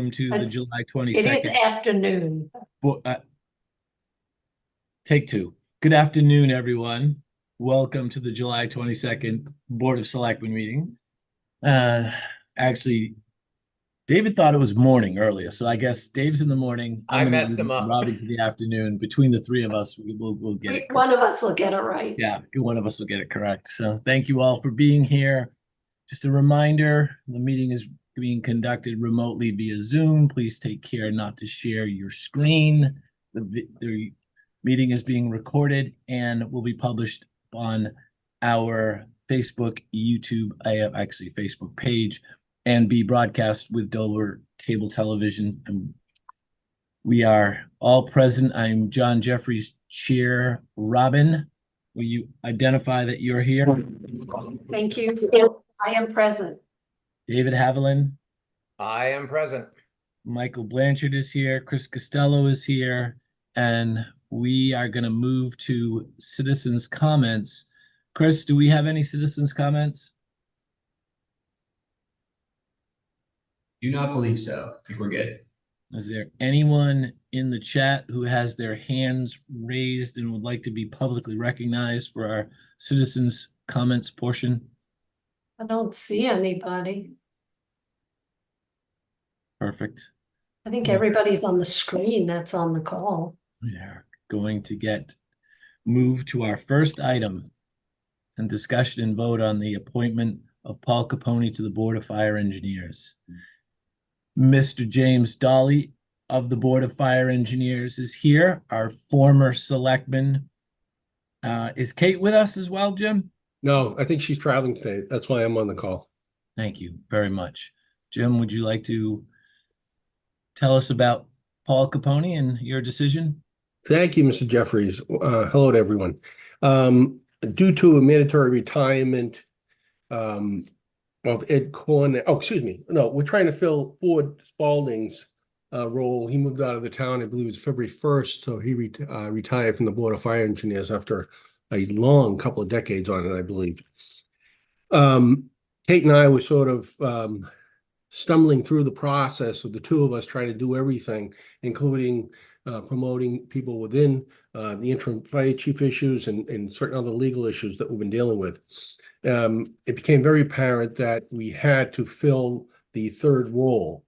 welcome to the July It is 22nd. afternoon. Take two. Good afternoon, everyone. Welcome to the July 22nd Board of Selectmen meeting. Actually, David thought it was morning earlier, so I guess Dave's in the morning. I I'm in the messed him evening, up. Robin's in the afternoon. Between the three of us, we'll get it correct. One of us will get it right. Yeah, one of us will get it correct. So thank you all for being here. Just a reminder, the meeting is being conducted remotely via Zoom. Please take care not to share your screen. The meeting is being recorded and will be published on our Facebook, YouTube, actually Facebook page, and be broadcast with Dover Cable Television. We are all present. I'm John Jeffries, Chair. Robin, will you identify that you're here? Thank you. I am present. David Haviland. I am present. Michael Blanchard is here. Chris Costello is here. And we are going to move to citizens' comments. Chris, do we have any citizens' comments? Do not believe so. I think we're good. Is there anyone in the chat who has their hands raised and would like to be publicly recognized for our citizens' comments portion? I don't see anybody. Perfect. I think everybody's on the screen that's on the call. We are going to move to our first item and discussion and vote on the appointment of Paul Capone to the Board of Fire Engineers. Mr. James Dolly of the Board of Fire Engineers is here, our former selectman. Is Kate with us as well, Jim? No, I think she's traveling today. That's why I'm on the call. Thank you very much. Jim, would you like to tell us about Paul Capone and your decision? Thank you, Mr. Jeffries. Hello to everyone. Due to a mandatory retirement of Ed Corn, we're trying to fill Ford Spalding's role. He moved out of the town, I believe it was February 1st, so he retired from the Board of Fire Engineers after a long couple of decades on it, I believe. Kate and I were sort of stumbling through the process of the two of us trying to do everything, including promoting people within the interim fire chief issues and certain other legal issues that we've been dealing with. It became very apparent that we had to fill the third role.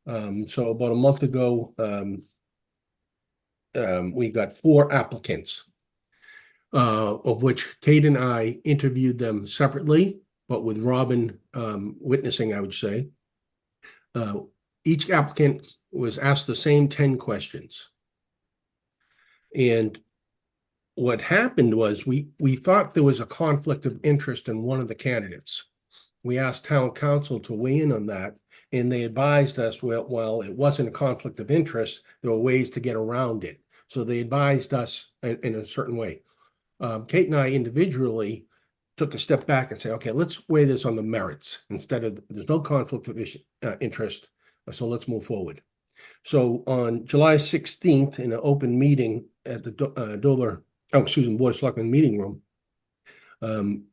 So about a month ago, we got 4 applicants, of which Kate and I interviewed them separately, but with Robin witnessing, I would say. Each applicant was asked the same 10 questions. And what happened was we thought there was a conflict of interest in one of the candidates. We asked town council to weigh in on that, and they advised us, well, it wasn't a conflict of interest, there were ways to get around it. So they advised us in a certain way. Kate and I individually took a step back and say, okay, let's weigh this on the merits instead of, there's no conflict of interest, so let's move forward. So on July 16th, in an open meeting at the Board of Selectmen meeting room,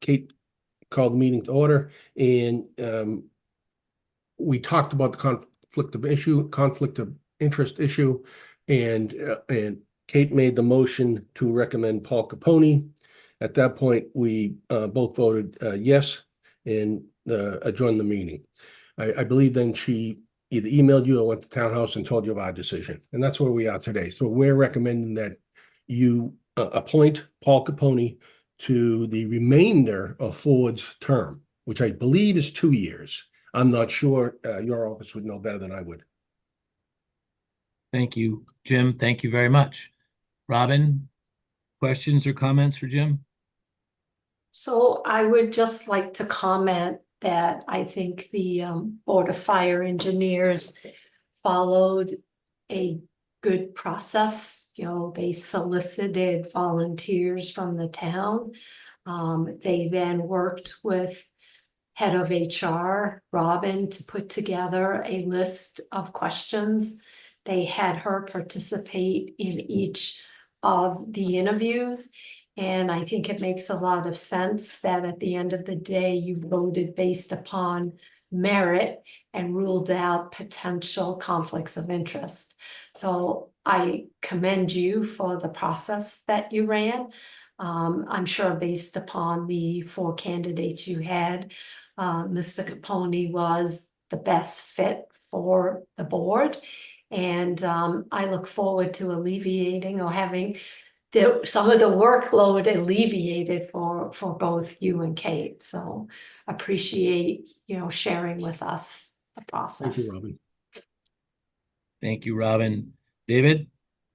Kate called the meeting to order, and we talked about the conflict of interest issue, and Kate made the motion to recommend Paul Capone. At that point, we both voted yes and adjourned the meeting. I believe then she either emailed you or went to townhouse and told you of our decision. And that's where we are today. So we're recommending that you appoint Paul Capone to the remainder of Ford's term, which I believe is 2 years. I'm not sure. Your office would know better than I would. Thank you, Jim. Thank you very much. Robin, questions or comments for Jim? So I would just like to comment that I think the Board of Fire Engineers followed a good process. You know, they solicited volunteers from the town. They then worked with head of HR, Robin, to put together a list of questions. They had her participate in each of the interviews. And I think it makes a lot of sense that at the end of the day, you voted based upon merit and ruled out potential conflicts of interest. So I commend you for the process that you ran. I'm sure based upon the 4 candidates you had, Mr. Capone was the best fit for the board. And I look forward to alleviating or having some of the workload alleviated for both you and Kate. So appreciate, sharing with us the Thank process. you, Robin. Thank you, Robin. David?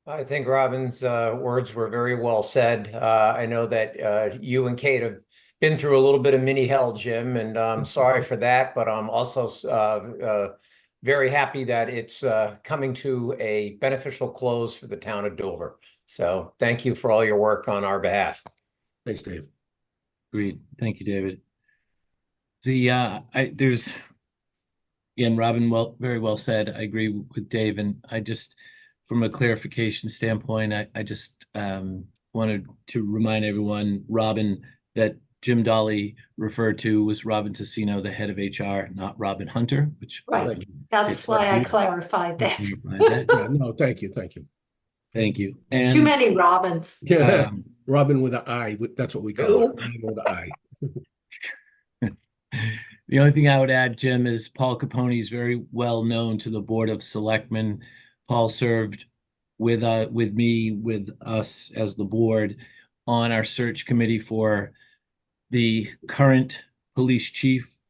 I think Robin's words were very well said. I know that you and Kate have been through a little bit of mini hell, Jim, and I'm sorry for that, but I'm also very happy that it's coming to a beneficial close for the town of Dover. So thank you for all your work on our behalf. Thanks, Dave. Agreed. Thank you, David. There's again, Robin, very well said. I agree with Dave, and I just, from a clarification standpoint, I just wanted to remind everyone, Robin, that Jim Dolly referred to was Robin Tassino, the head of HR, not Robin Hunter, which. Right. That's why I clarified that. Yeah, no, thank you. Thank you. Too And many Robins. Yeah, Robin with an I, that's what we call it. Robin with an I. the only thing I would add, Jim, is Paul Capone is very well known to the Board of Selectmen. Paul served with me, with us as the board on our search committee for the current police chief.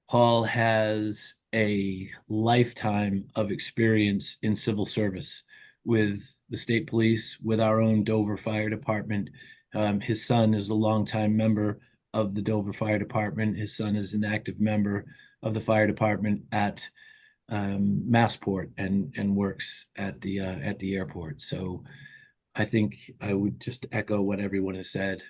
Paul has a lifetime of experience in civil service with the state police, with our own Dover Fire Department. His son is a longtime member of the Dover Fire Department. His son is an active member of the fire department at Massport and works at the airport. So I think I would just echo what everyone has said.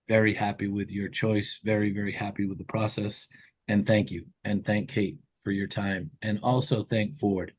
Very happy with your choice. Very, very happy with the process. And thank you. And thank Kate for your time. And also thank Ford.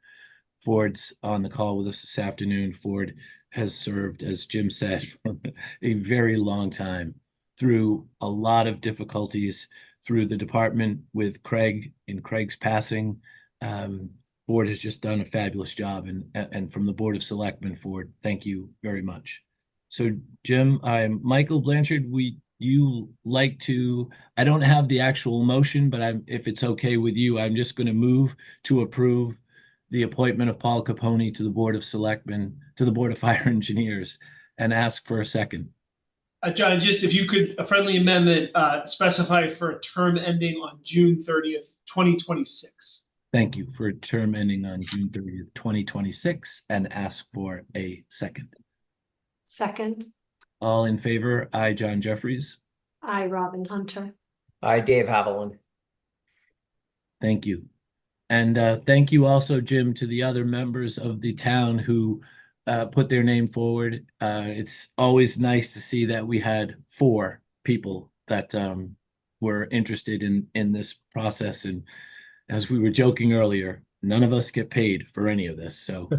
Ford's on the call with us this afternoon. Ford has served, as Jim said, for a very long time through a lot of difficulties through the department with Craig in Craig's passing. Ford has just done a fabulous job, and from the Board of Selectmen, Ford, thank you very much. So Jim, I'm Michael Blanchard. You like to, I don't have the actual motion, but if it's okay with you, I'm just going to move to approve the appointment of Paul Capone to the Board of Selectmen, to the Board of Fire Engineers, and ask for a second. John, just if you could, a friendly amendment, specify for a term ending on June 30th, 2026. Thank you, for a term ending on June 30th, 2026, and ask for a second. Second, All in favor? I, John Jeffries. I, Robin Hunter. Hi, Dave Haviland. Thank you. And thank you also, Jim, to the other members of the town who put their name forward. It's always nice to see that we had 4 people that were interested in this process. And as we were joking earlier, none of us get paid for any of this. So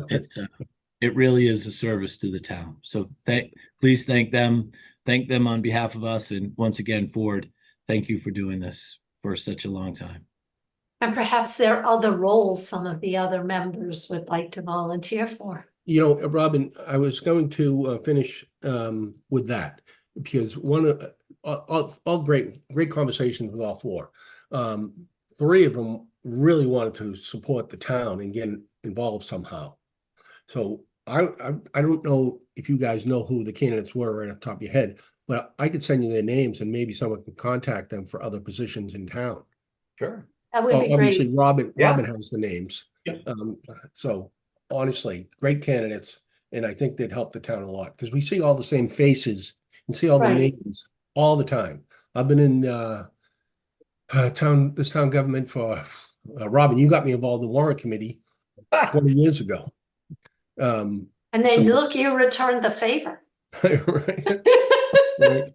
it really is a service to the town. So please thank them. Thank them on behalf of us. And once again, Ford, thank you for doing this for such a long time. And perhaps there are other roles some of the other members would like to volunteer for. You know, Robin, I was going to finish with that because one of all great conversations with all 4. 3 of them really wanted to support the town and get involved somehow. So I don't know if you guys know who the candidates were right off the top of your head, but I could send you their names and maybe someone can contact them for other positions in town. Sure. That would be Obviously, great. Robin Yeah. has the names. Yep. So honestly, great candidates, and I think they'd help the town a lot because we see all the same faces and see all the Right. names all the time. I've been in this town government for Robin. You got me involved in the warrant committee 20 years ago. And then So- look, you returned the favor. right. Right.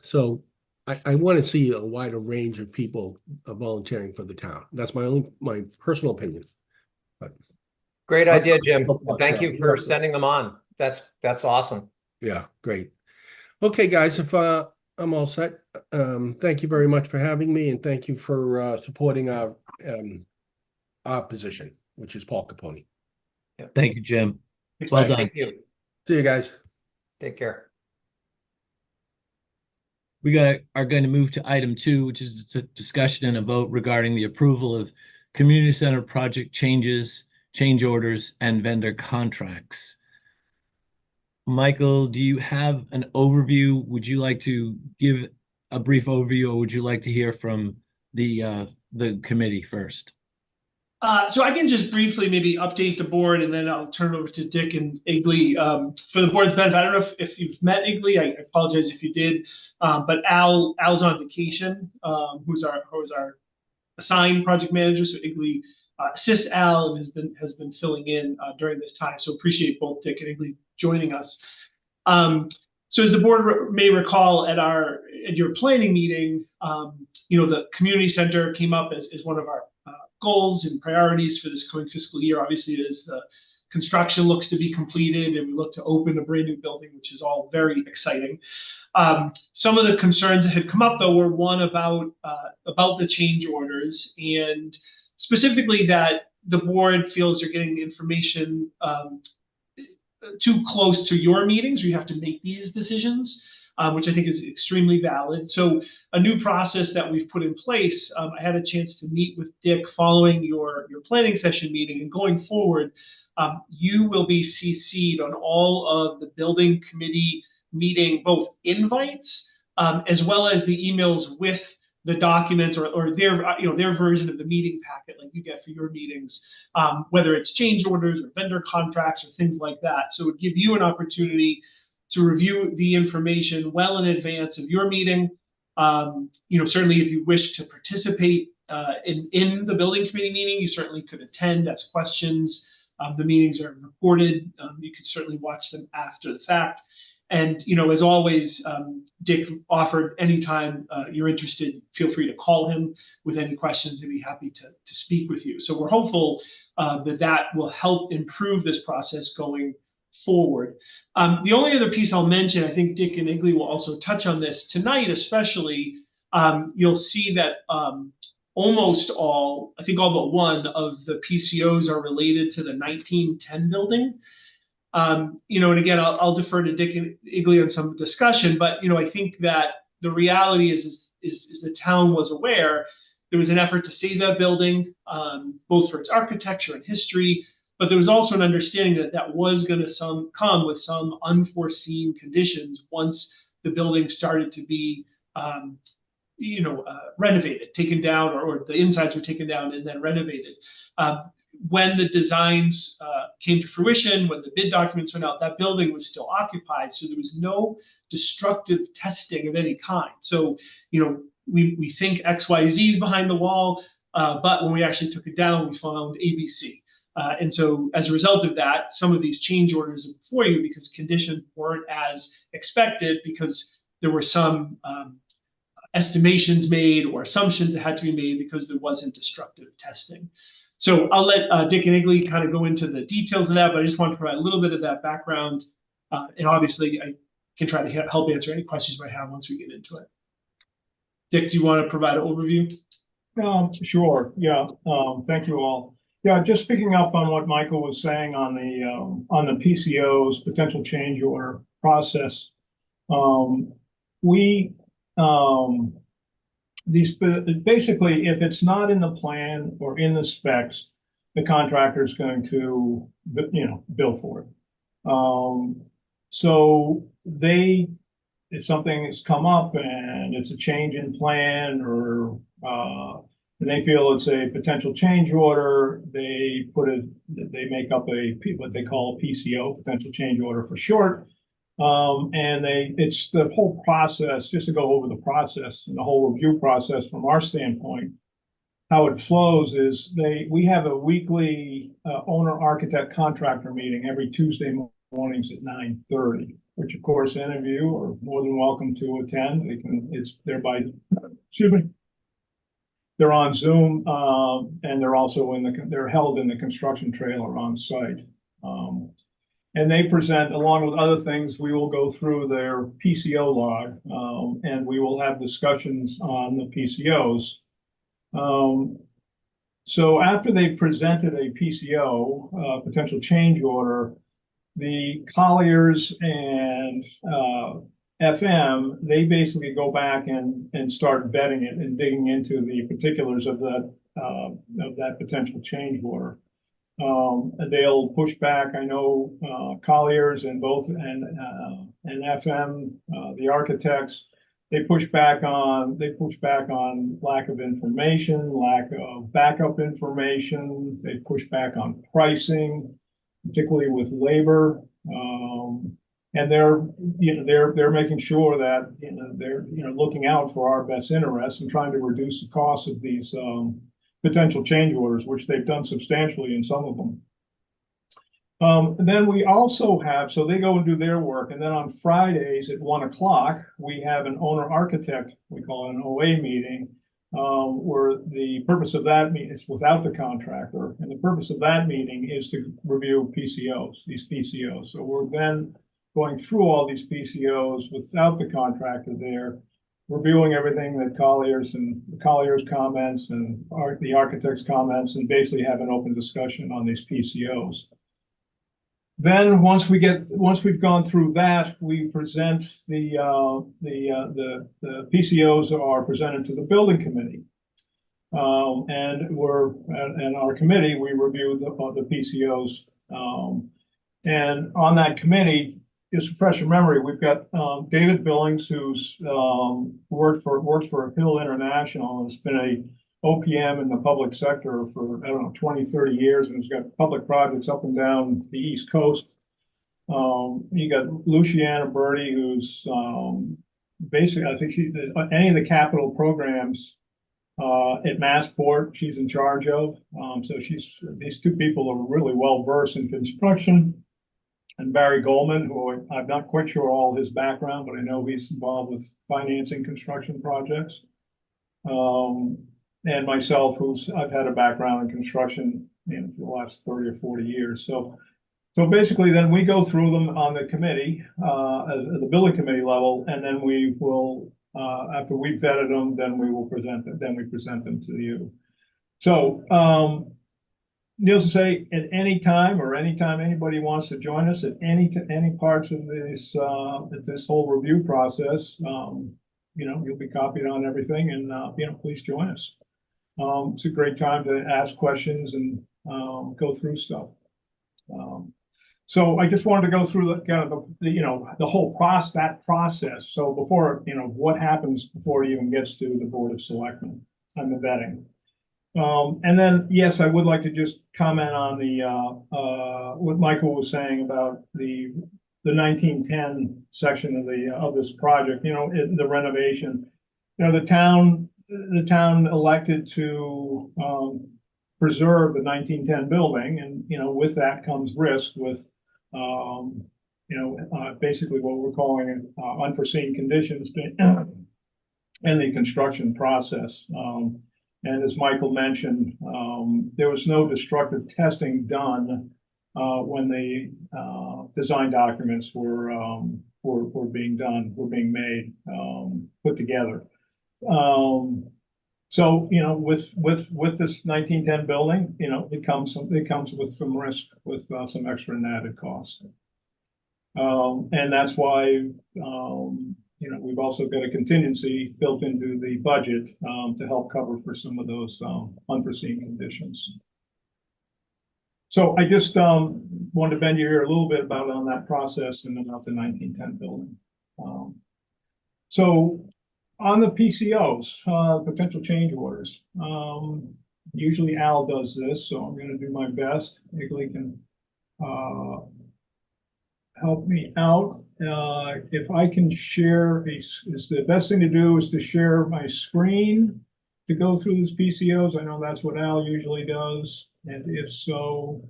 So I want to see a wider range of people volunteering for the town. That's my personal opinion. Great idea, Jim. I'll- Thank you for sending them on. That's awesome. Yeah, great. Okay, guys, if I'm all set. Thank you very much for having me, and thank you for supporting our position, which is Paul Capone. Thank you, Jim. Thanks, Well Mike. done. Thank you. See you guys. Take care. We are going to move to item 2, which is a discussion and a vote regarding the approval of community center project changes, change orders, and vendor contracts. Michael, do you have an overview? Would you like to give a brief overview, or would you like to hear from the committee first? So I can just briefly maybe update the board, and then I'll turn it over to Dick and Igley for the board's benefit. I don't know if you've met Igley. I apologize if you did, but Al's on vacation. Who's our assigned project manager? So Igley assists Al and has been filling in during this time. So appreciate both Dick and Igley joining us. So as the board may recall at your planning meeting, the community center came up as one of our goals and priorities for this coming fiscal year. Obviously, as the construction looks to be completed and we look to open a brand new building, which is all very exciting. Some of the concerns that had come up, though, were one about the change orders, and specifically that the board feels they're getting information too close to your meetings where you have to make these decisions, which I think is extremely valid. So a new process that we've put in place, I had a chance to meet with Dick following your planning session meeting, and going forward, you will be CC'd on all of the building committee meeting, both invites, as well as the emails with the documents or their version of the meeting packet like you get for your meetings, whether it's change orders or vendor contracts or things like that. So it would give you an opportunity to review the information well in advance of your meeting. Certainly if you wish to participate in the building committee meeting, you certainly could attend, ask questions. The meetings are recorded. You can certainly watch them after the fact. And, as always, Dick offered anytime you're interested, feel free to call him with any questions. He'd be happy to speak with you. So we're hopeful that will help improve this process going forward. The only other piece I'll mention, I think Dick and Igley will also touch on this tonight, especially, you'll see that almost all, I think all but one of the PCOs are related to the 1910 building. And again, I'll defer to Dick and Igley on some discussion, but I think that the reality is the town was aware there was an effort to save that building, both for its architecture and history, but there was also an understanding that was going to come with some unforeseen conditions once the building started to be renovated, taken down, or the insides were taken down and then renovated. When the designs came to fruition, when the bid documents went out, that building was still occupied. So there was no destructive testing of any kind. So, we think XYZ is behind the wall, but when we actually took it down, we found ABC. And so as a result of that, some of these change orders are before you because conditions weren't as expected, because there were some estimations made or assumptions that had to be made because there wasn't destructive testing. So I'll let Dick and Igley kind of go into the details of that, but I just want to provide a little bit of that background. And obviously, I can try to help answer any questions you might have once we get into it. Dick, do you want to provide an overview? Sure. Yeah. Thank you all. Yeah, just picking up on what Michael was saying on the PCO's potential change order process. Basically, if it's not in the plan or in the specs, the contractor is going to, bill for it. So if something has come up and it's a change in plan, or and they feel it's a potential change order, they make up what they call a PCO, potential change order for short. And it's the whole process, just to go over the process and the whole review process from our standpoint. How it flows is we have a weekly owner architect contractor meeting every Tuesday mornings at 9:30, which of course any of you are more than welcome to attend. They're on Zoom, and they're also they're held in the construction trailer on site. And they present, along with other things, we will go through their PCO log, and we will have discussions on the PCOs. So after they presented a PCO, potential change order, the Colliers and FM, they basically go back and start vetting it and digging into the particulars of that potential change order. They'll push back. I know Colliers and FM, the architects, they push back on lack of information, lack of backup information. They push back on pricing, particularly with labor. And they're making sure that they're looking out for our best interests and trying to reduce the cost of these potential change orders, which they've done substantially in some of them. Then we also have, so they go and do their work, and then on Fridays at 1 o'clock, we have an owner architect, we call it an OA meeting, where the purpose of that meeting is without the contractor, and the purpose of that meeting is to review PCOs, these PCOs. So we're then going through all these PCOs without the contractor there, reviewing everything that Colliers comments and the architect's comments, and basically have an open discussion on these PCOs. Then once we've gone through that, we present the PCOs are presented to the building committee. And our committee, we review the PCOs. And on that committee, just to refresh your memory, we've got David Billings, who's works for Hill International, and has been a OPM in the public sector for, I don't know, 20, 30 years, and has got public projects up and down the East Coast. You got Luciana Berti, who's basically, I think any of the capital programs at Massport, she's in charge of. So these two people are really well versed in construction. And Barry Goldman, who I'm not quite sure all his background, but I know he's involved with financing construction projects. And myself, I've had a background in construction for the last 30 or 40 years. So basically, then we go through them on the committee, at the building committee level, and then we will, after we've vetted them, then we will present them. Then we present them to you. So, needless to say, at any time or anytime anybody wants to join us at any parts of this whole review process, you'll be copied on everything, and please join us. It's a great time to ask questions and go through stuff. So I just wanted to go through the whole process. So before, what happens before it even gets to the Board of Selectmen and the vetting. And then, yes, I would like to just comment on what Michael was saying about the 1910 section of this project. The renovation. The town elected to preserve the 1910 building, and with that comes risk with basically what we're calling unforeseen conditions in the construction process. And as Michael mentioned, there was no destructive testing done when the design documents were being made, put together. So with this 1910 building, it comes with some risk, with some extra and added costs. And that's why we've also got a contingency built into the budget to help cover for some of those unforeseen conditions. So I just wanted to bend your ear a little bit on that process and about the 1910 building. So on the PCOs, potential change orders, usually Al does this, so I'm going to do my best. Higley can help me out. If I can share, is the best thing to do is to share my screen to go through these PCOs. I know that's what Al usually does. And if so,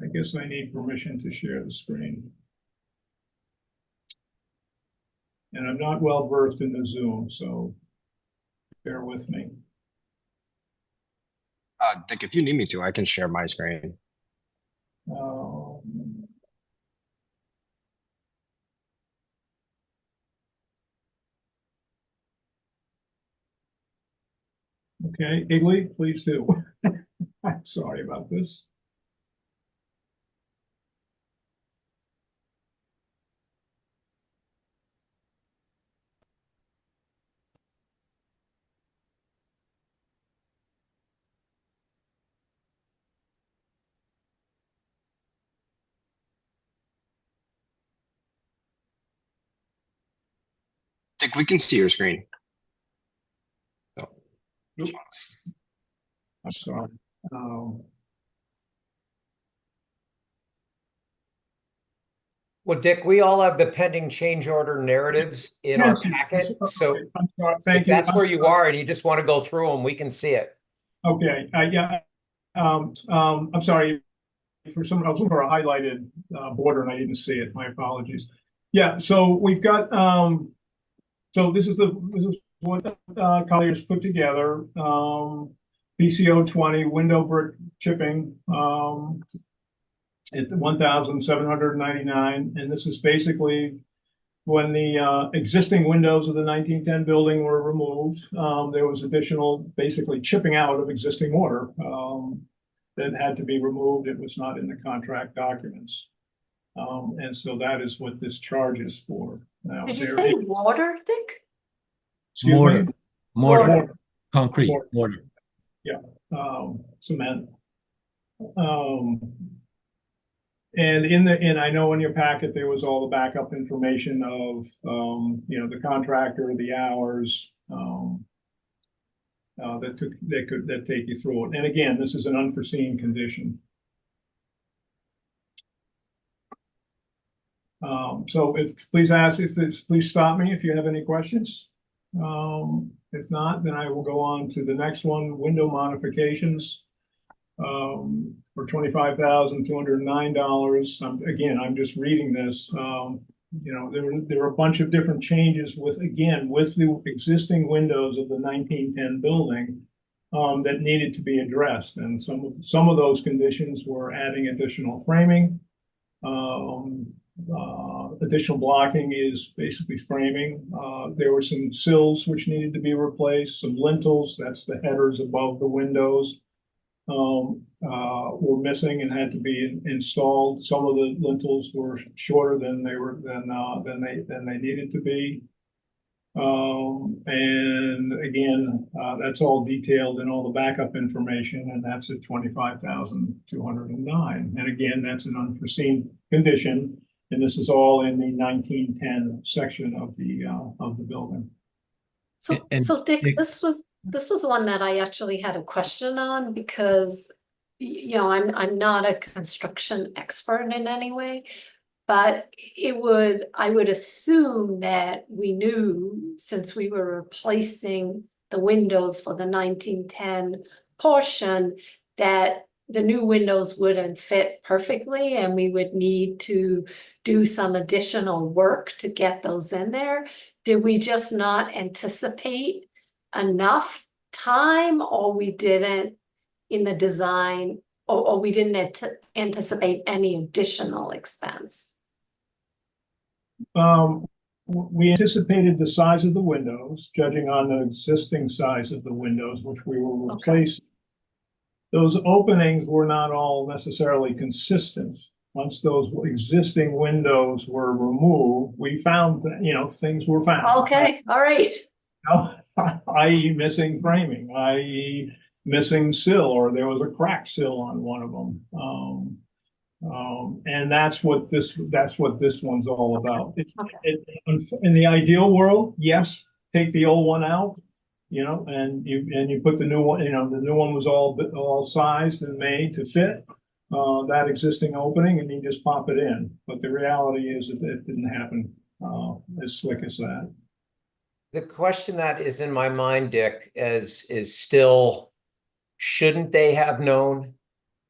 I guess I need permission to share the screen. And I'm not well versed in the Zoom, so bear with me. Dick, if you need me to, I can share my screen. Okay, Igley, please do. I'm sorry about this. Dick, we can see your screen. I'm sorry. Well, Dick, we all have the pending change order narratives in our Yes, yes, packet, okay, so I'm sorry. if Thank you. that's I'm where you sorry. are and you just want to go through them, we can see it. Okay, yeah, I'm sorry. For some, I was looking for a highlighted border and I didn't see it. My apologies. Yeah, so we've got, so this is what Colliers put together. PCO 20 window brick chipping at 1,799, and this is basically when the existing windows of the 1910 building were removed. There was additional, basically chipping out of existing mortar that had to be removed. It was not in the contract documents. And so that is what this charge is for. Now, Did you say water, Dick? excuse Mortar. me? Mortar, concrete, mortar. Cement. And I know in your packet, there was all the backup information of, the contractor, the hours, that take you through it. And again, this is an unforeseen condition. So please stop me if you have any questions. If not, then I will go on to the next one, window modifications. For $25,209. Again, I'm just reading this. There were a bunch of different changes with the existing windows of the 1910 building that needed to be addressed. And some of those conditions were adding additional framing. Additional blocking is basically framing. There were some sills which needed to be replaced, some lintels, that's the headers above the windows, were missing and had to be installed. Some of the lintels were shorter than they needed to be. And again, that's all detailed in all the backup information, and that's at 25,209. And again, that's an unforeseen condition, and this is all in the 1910 section of the building. So Dick, this was one that I actually had a question on because, I'm not a construction expert in any way, but I would assume that we knew, since we were replacing the windows for the 1910 portion, that the new windows wouldn't fit perfectly and we would need to do some additional work to get those in there. Did we just not anticipate enough time, or we didn't in the design, or we didn't anticipate any additional expense? We anticipated the size of the windows, judging on the existing size of the windows, which we were replacing. Those openings were not all necessarily consistent. Once those existing windows were removed, we found that, things were found. Okay, all right. I.e. missing framing, i.e. missing sill, or there was a cracked sill on one of them. And that's what this one's all about. In the ideal world, yes, take the old one out, and you put the new one. The new one was all sized and made to fit that existing opening, and you just pop it in. But the reality is that it didn't happen as slick as that. The question that is in my mind, Dick, is still, shouldn't they have known?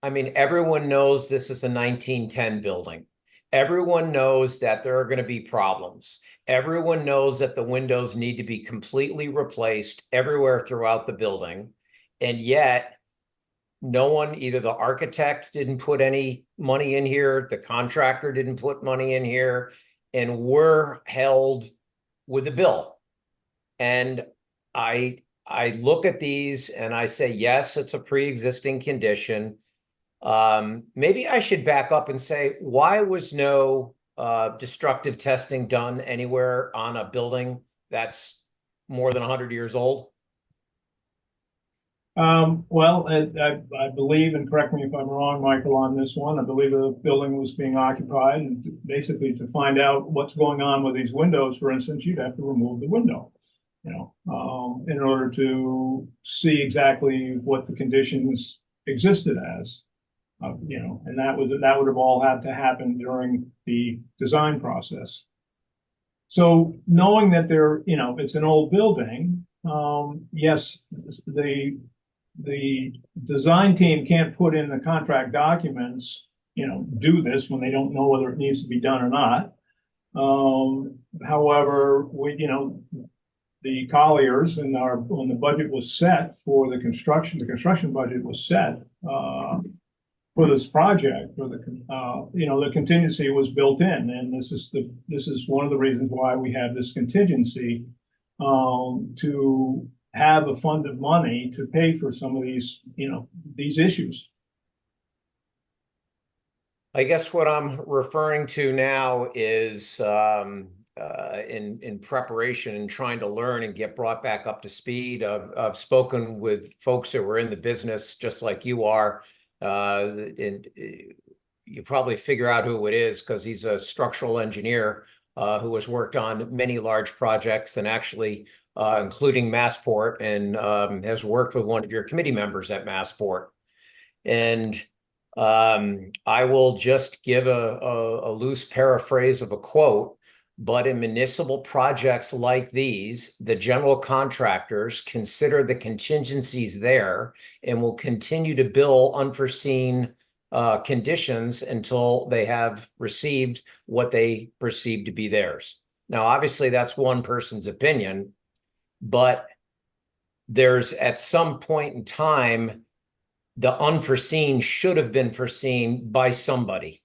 I mean, everyone knows this is a 1910 building. Everyone knows that there are going to be problems. Everyone knows that the windows need to be completely replaced everywhere throughout the building. And yet, no one, either the architect didn't put any money in here, the contractor didn't put money in here, and we're held with the bill. And I I look at these and I say, yes, it's a pre-existing condition. Maybe I should back up and say, why was no destructive testing done anywhere on a building that's more than 100 years old? Well, I believe, and correct me if I'm wrong, Michael, on this one, I believe the building was being occupied, and basically to find out what's going on with these windows, for instance, you'd have to remove the window, in order to see exactly what the conditions existed as. And that would have all had to happen during the design process. So knowing that it's an old building, yes, the design team can't put in the contract documents, do this when they don't know whether it needs to be done or not. However, the Colliers and when the budget was set for the construction budget was set for this project, the contingency was built in, and this is one of the reasons why we have this contingency to have a fund of money to pay for some of these issues. I guess what I'm referring to now is in preparation and trying to learn and get brought back up to speed. I've spoken with folks that were in the business just like you are, and you probably figure out who it is because he's a structural engineer who has worked on many large projects and actually including Massport, and has worked with one of your committee members at Massport. And I will just give a loose paraphrase of a quote, but in municipal projects like these, the general contractors consider the contingencies there and will continue to bill unforeseen conditions until they have received what they perceive to be theirs. Now, obviously, that's one person's opinion, but there's at some point in time, the unforeseen should have been foreseen by somebody.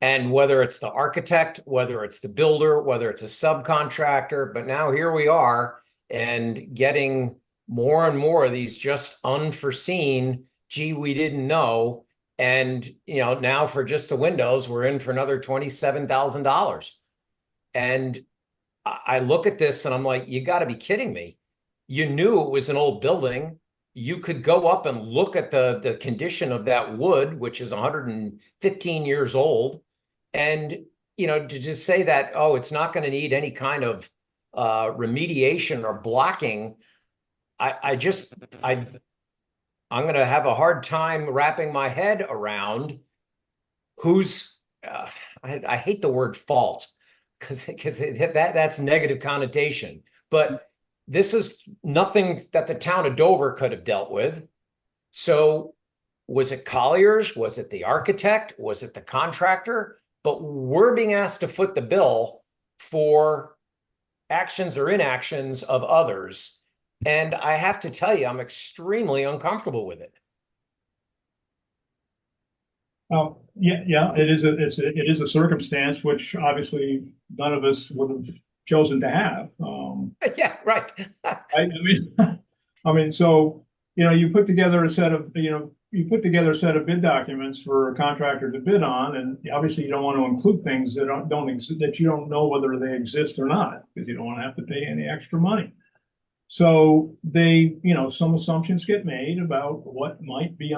And whether it's the architect, whether it's the builder, whether it's a subcontractor, but now here we are and getting more and more of these just unforeseen, gee, we didn't know. And, now for just the windows, we're in for another $27,000. And I look at this and I'm like, you got to be kidding me. You knew it was an old building. You could go up and look at the condition of that wood, which is 115 years old. And, to just say that, oh, it's not going to need any kind of remediation or blocking. I'm going to have a hard time wrapping my head around who's, I hate the word fault because that's negative connotation, but this is nothing that the town of Dover could have dealt with. So was it Colliers? Was it the architect? Was it the contractor? But we're being asked to foot the bill for actions or inactions of others. And I have to tell you, I'm extremely uncomfortable with it. Yeah, it is a circumstance which obviously none of us would have chosen to have. Yeah, right. So you put together a set of bid documents for a contractor to bid on, and obviously you don't want to include things that don't exist, that you don't know whether they exist or not, because you don't want to have to pay any extra money. So some assumptions get made about what might be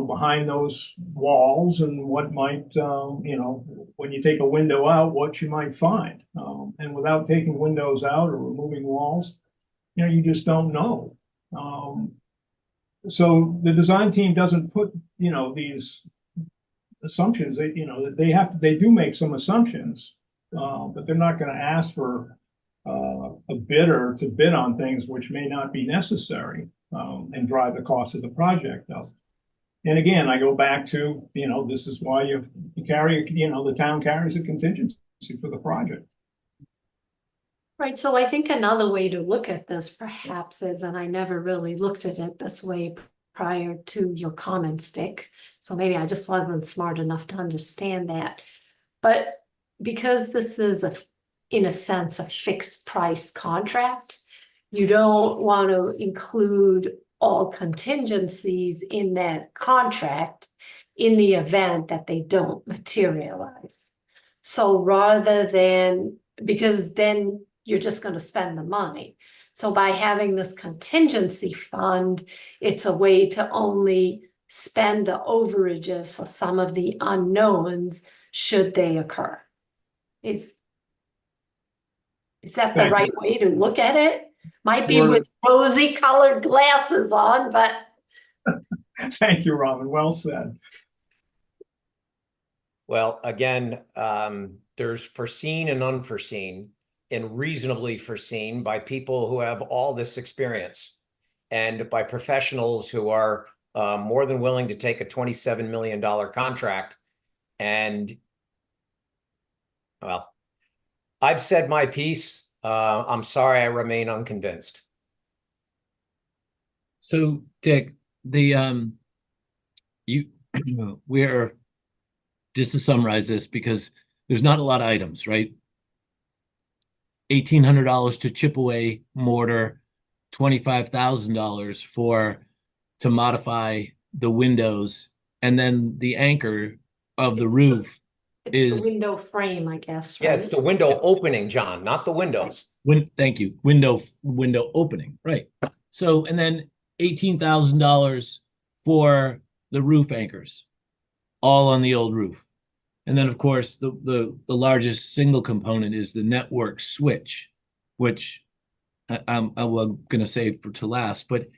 behind those walls, and what might, when you take a window out, what you might find. And without taking windows out or removing walls, you just don't know. So the design team doesn't put, these assumptions. They do make some assumptions, but they're not going to ask for a bidder to bid on things which may not be necessary, and drive the cost of the project up. And again, I go back to, this is why you carry, the town carries a contingency for the project. Right, so I think another way to look at this perhaps is, and I never really looked at it this way prior to your comments, Dick, so maybe I just wasn't smart enough to understand that. But because this is in a sense, a fixed price contract, you don't want to include all contingencies in that contract in the event that they don't materialize. So rather than, because then you're just going to spend the money. So by having this contingency fund, it's a way to only spend the overages for some of the unknowns should they occur. Is that the Thank you. right way to look at it? Might be Sure. with rosy colored glasses on, but Thank you, Robin. Well said. Well, again, there's foreseen and unforeseen and reasonably foreseen by people who have all this experience and by professionals who are more than willing to take a $27 million contract. And well, I've said my piece. I'm sorry, I remain unconvinced. So Dick, we're, just to summarize this, because there's not a lot of items, right? $1,800 to chip away mortar, $25,000 to modify the windows, and then the anchor of the roof it's is the window frame, I guess, Yeah, right? it's the window opening, John, not the windows. thank you, window opening, right? So, and then $18,000 for the roof anchors, all on the old roof. And then, of course, the largest single component is the network switch, which I'm going to save to last. But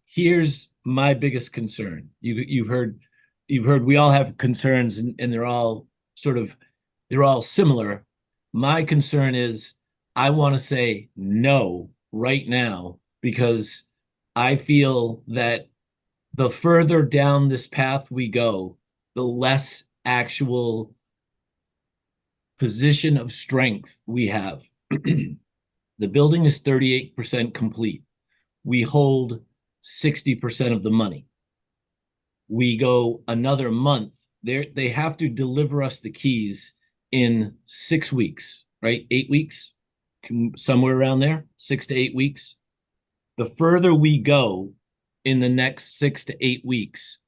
here's my biggest concern. You've heard we all have concerns, and they're all similar. My concern is I want to say no right now, because I feel that the further down this path we go, the less actual position of strength we have. The building is 38% complete. We hold 60% of the money. We go another month. They have to deliver us the keys in 6 weeks, right? 8 weeks, somewhere around there, 6 to 8 weeks. The further we go in the next 6 to 8 weeks,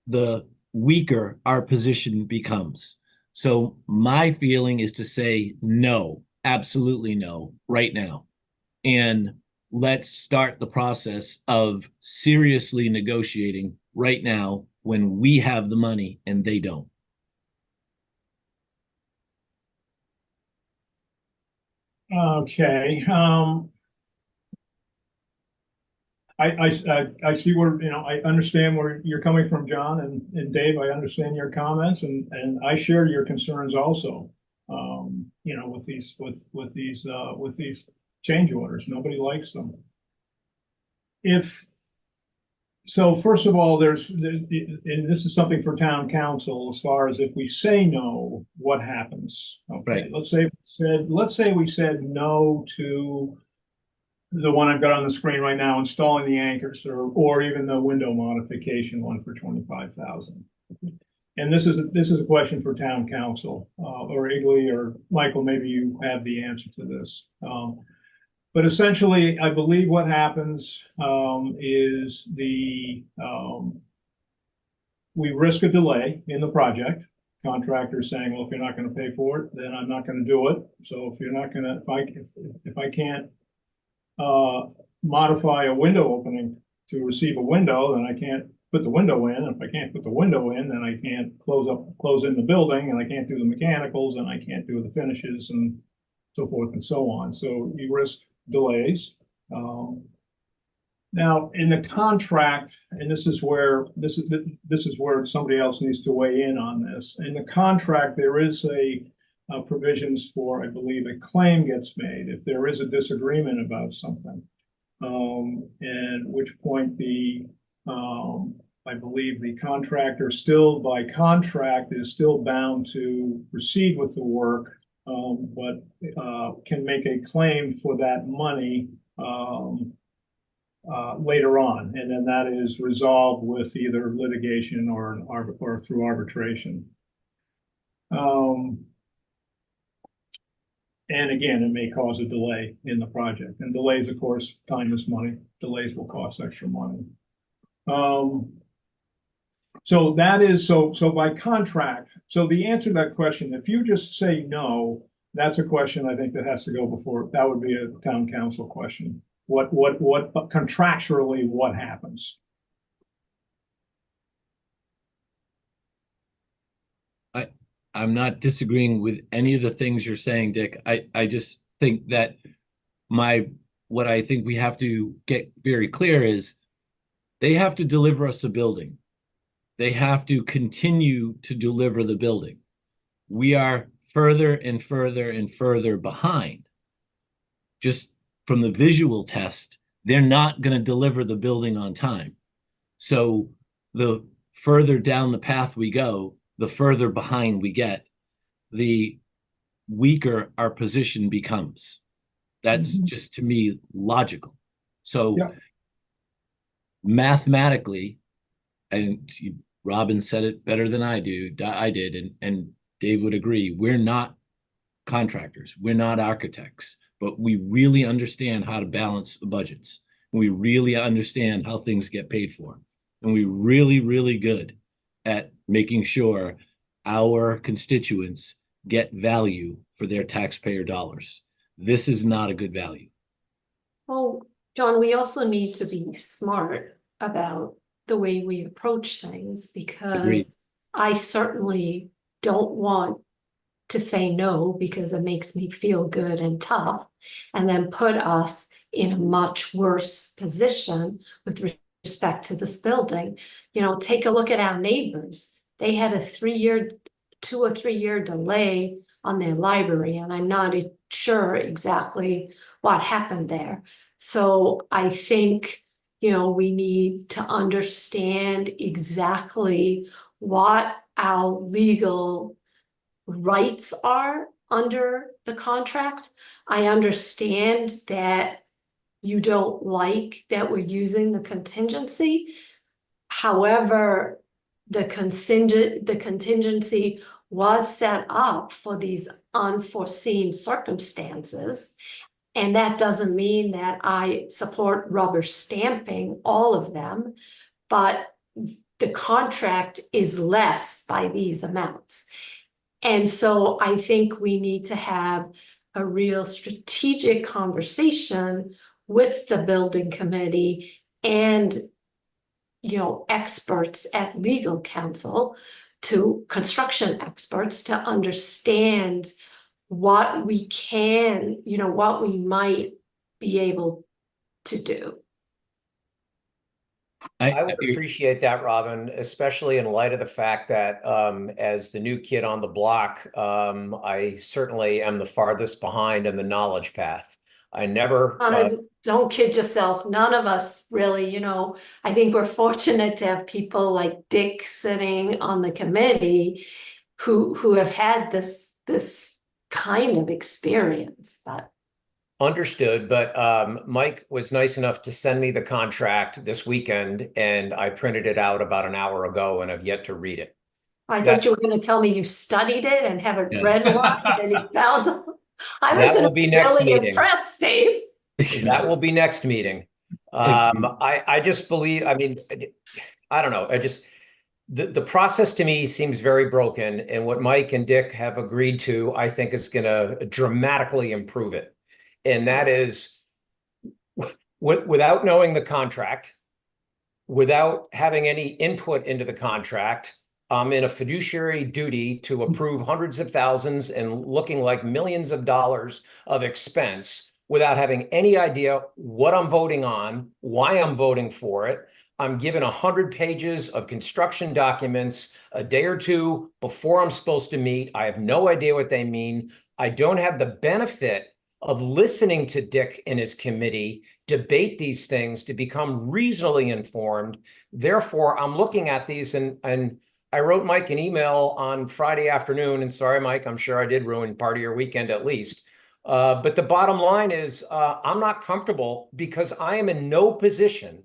the weaker our position becomes. So my feeling is to say no, absolutely no, right now. And let's start the process of seriously negotiating right now when we have the money and they don't. Okay. I see where, I understand where you're coming from, John, and Dave, I understand your comments, and I share your concerns also. With these change orders, nobody likes them. So first of all, and this is something for town council, as far as if we say no, what happens? Okay, Right. let's say we said no to the one I've got on the screen right now, installing the anchors, or even the window modification one for 25,000. And this is a question for town council, or Igley or Michael, maybe you have the answer to this. But essentially, I believe what happens is we risk a delay in the project. Contractor saying, well, if you're not going to pay for it, then I'm not going to do it. So if you're not going to, if I can't modify a window opening to receive a window, then I can't put the window in. If I can't put the window in, then I can't close in the building, and I can't do the mechanicals, and I can't do the finishes, and so forth and so on. So you risk delays. Now, in the contract, and this is where somebody else needs to weigh in on this. In the contract, there is provisions for, I believe, a claim gets made if there is a disagreement about something, and which point I believe the contractor still, by contract, is still bound to proceed with the work, but can make a claim for that money later on, and then that is resolved with either litigation or through arbitration. And again, it may cause a delay in the project, and delays, of course, time is money. Delays will cost extra money. So that is, so by contract, so the answer to that question, if you just say no, that's a question I think that has to go before, that would be a town council question. What contractually, what happens? I'm not disagreeing with any of the things you're saying, Dick. I just think that what I think we have to get very clear is they have to deliver us a building. They have to continue to deliver the building. We are further and further and further behind. Just from the visual test, they're not going to deliver the building on time. So the further down the path we go, the further behind we get, the weaker our position becomes. That's just, to me, logical. So mathematically, and Robin said it better than I did, and Dave would agree, we're not contractors, we're not architects, but we really understand how to balance the budgets. We really understand how things get paid for. And we're really, really good at making sure our constituents get value for their taxpayer dollars. This is not a good value. Well, John, we also need to be smart about the way we approach things, because Agreed. I certainly don't want to say no because it makes me feel good and tough, and then put us in a much worse position with respect to this building. You know, take a look at our neighbors. They had a 2 or 3 year delay on their library, and I'm not sure exactly what happened there. So I think, you know, we need to understand exactly what our legal rights are under the contract. I understand that you don't like that we're using the contingency. However, the contingency was set up for these unforeseen circumstances. And that doesn't mean that I support rubber stamping all of them, but the contract is less by these amounts. And so I think we need to have a real strategic conversation with the building committee and, you know, experts at legal counsel, to construction experts, to understand what we can, you know, what we might be able to do. I would appreciate that, Robin, especially in light of the fact that as the new kid on the block, I certainly am the farthest behind in the knowledge path. I never Don't kid yourself. None of us really, you know, I think we're fortunate to have people like Dick sitting on the committee who have had this kind of experience. But understood, but Mike was nice enough to send me the contract this weekend, and I printed it out about an hour ago and have yet to read it. I thought you were going to tell me you studied it and haven't read one and you found. I was going to be really impressed, Dave. That will be next meeting. I just believe, I mean, I don't know. The process to me seems very broken, and what Mike and Dick have agreed to, I think, is going to dramatically improve it. And that is, without knowing the contract, without having any input into the contract, I'm in a fiduciary duty to approve hundreds of thousands and looking like millions of dollars of expense without having any idea what I'm voting on, why I'm voting for it. I'm given 100 pages of construction documents a day or two before I'm supposed to meet. I have no idea what they mean. I don't have the benefit of listening to Dick and his committee debate these things to become reasonably informed. Therefore, I'm looking at these, and I wrote Mike an email on Friday afternoon, and sorry, Mike, I'm sure I did ruin part of your weekend at least. But the bottom line is I'm not comfortable because I am in no position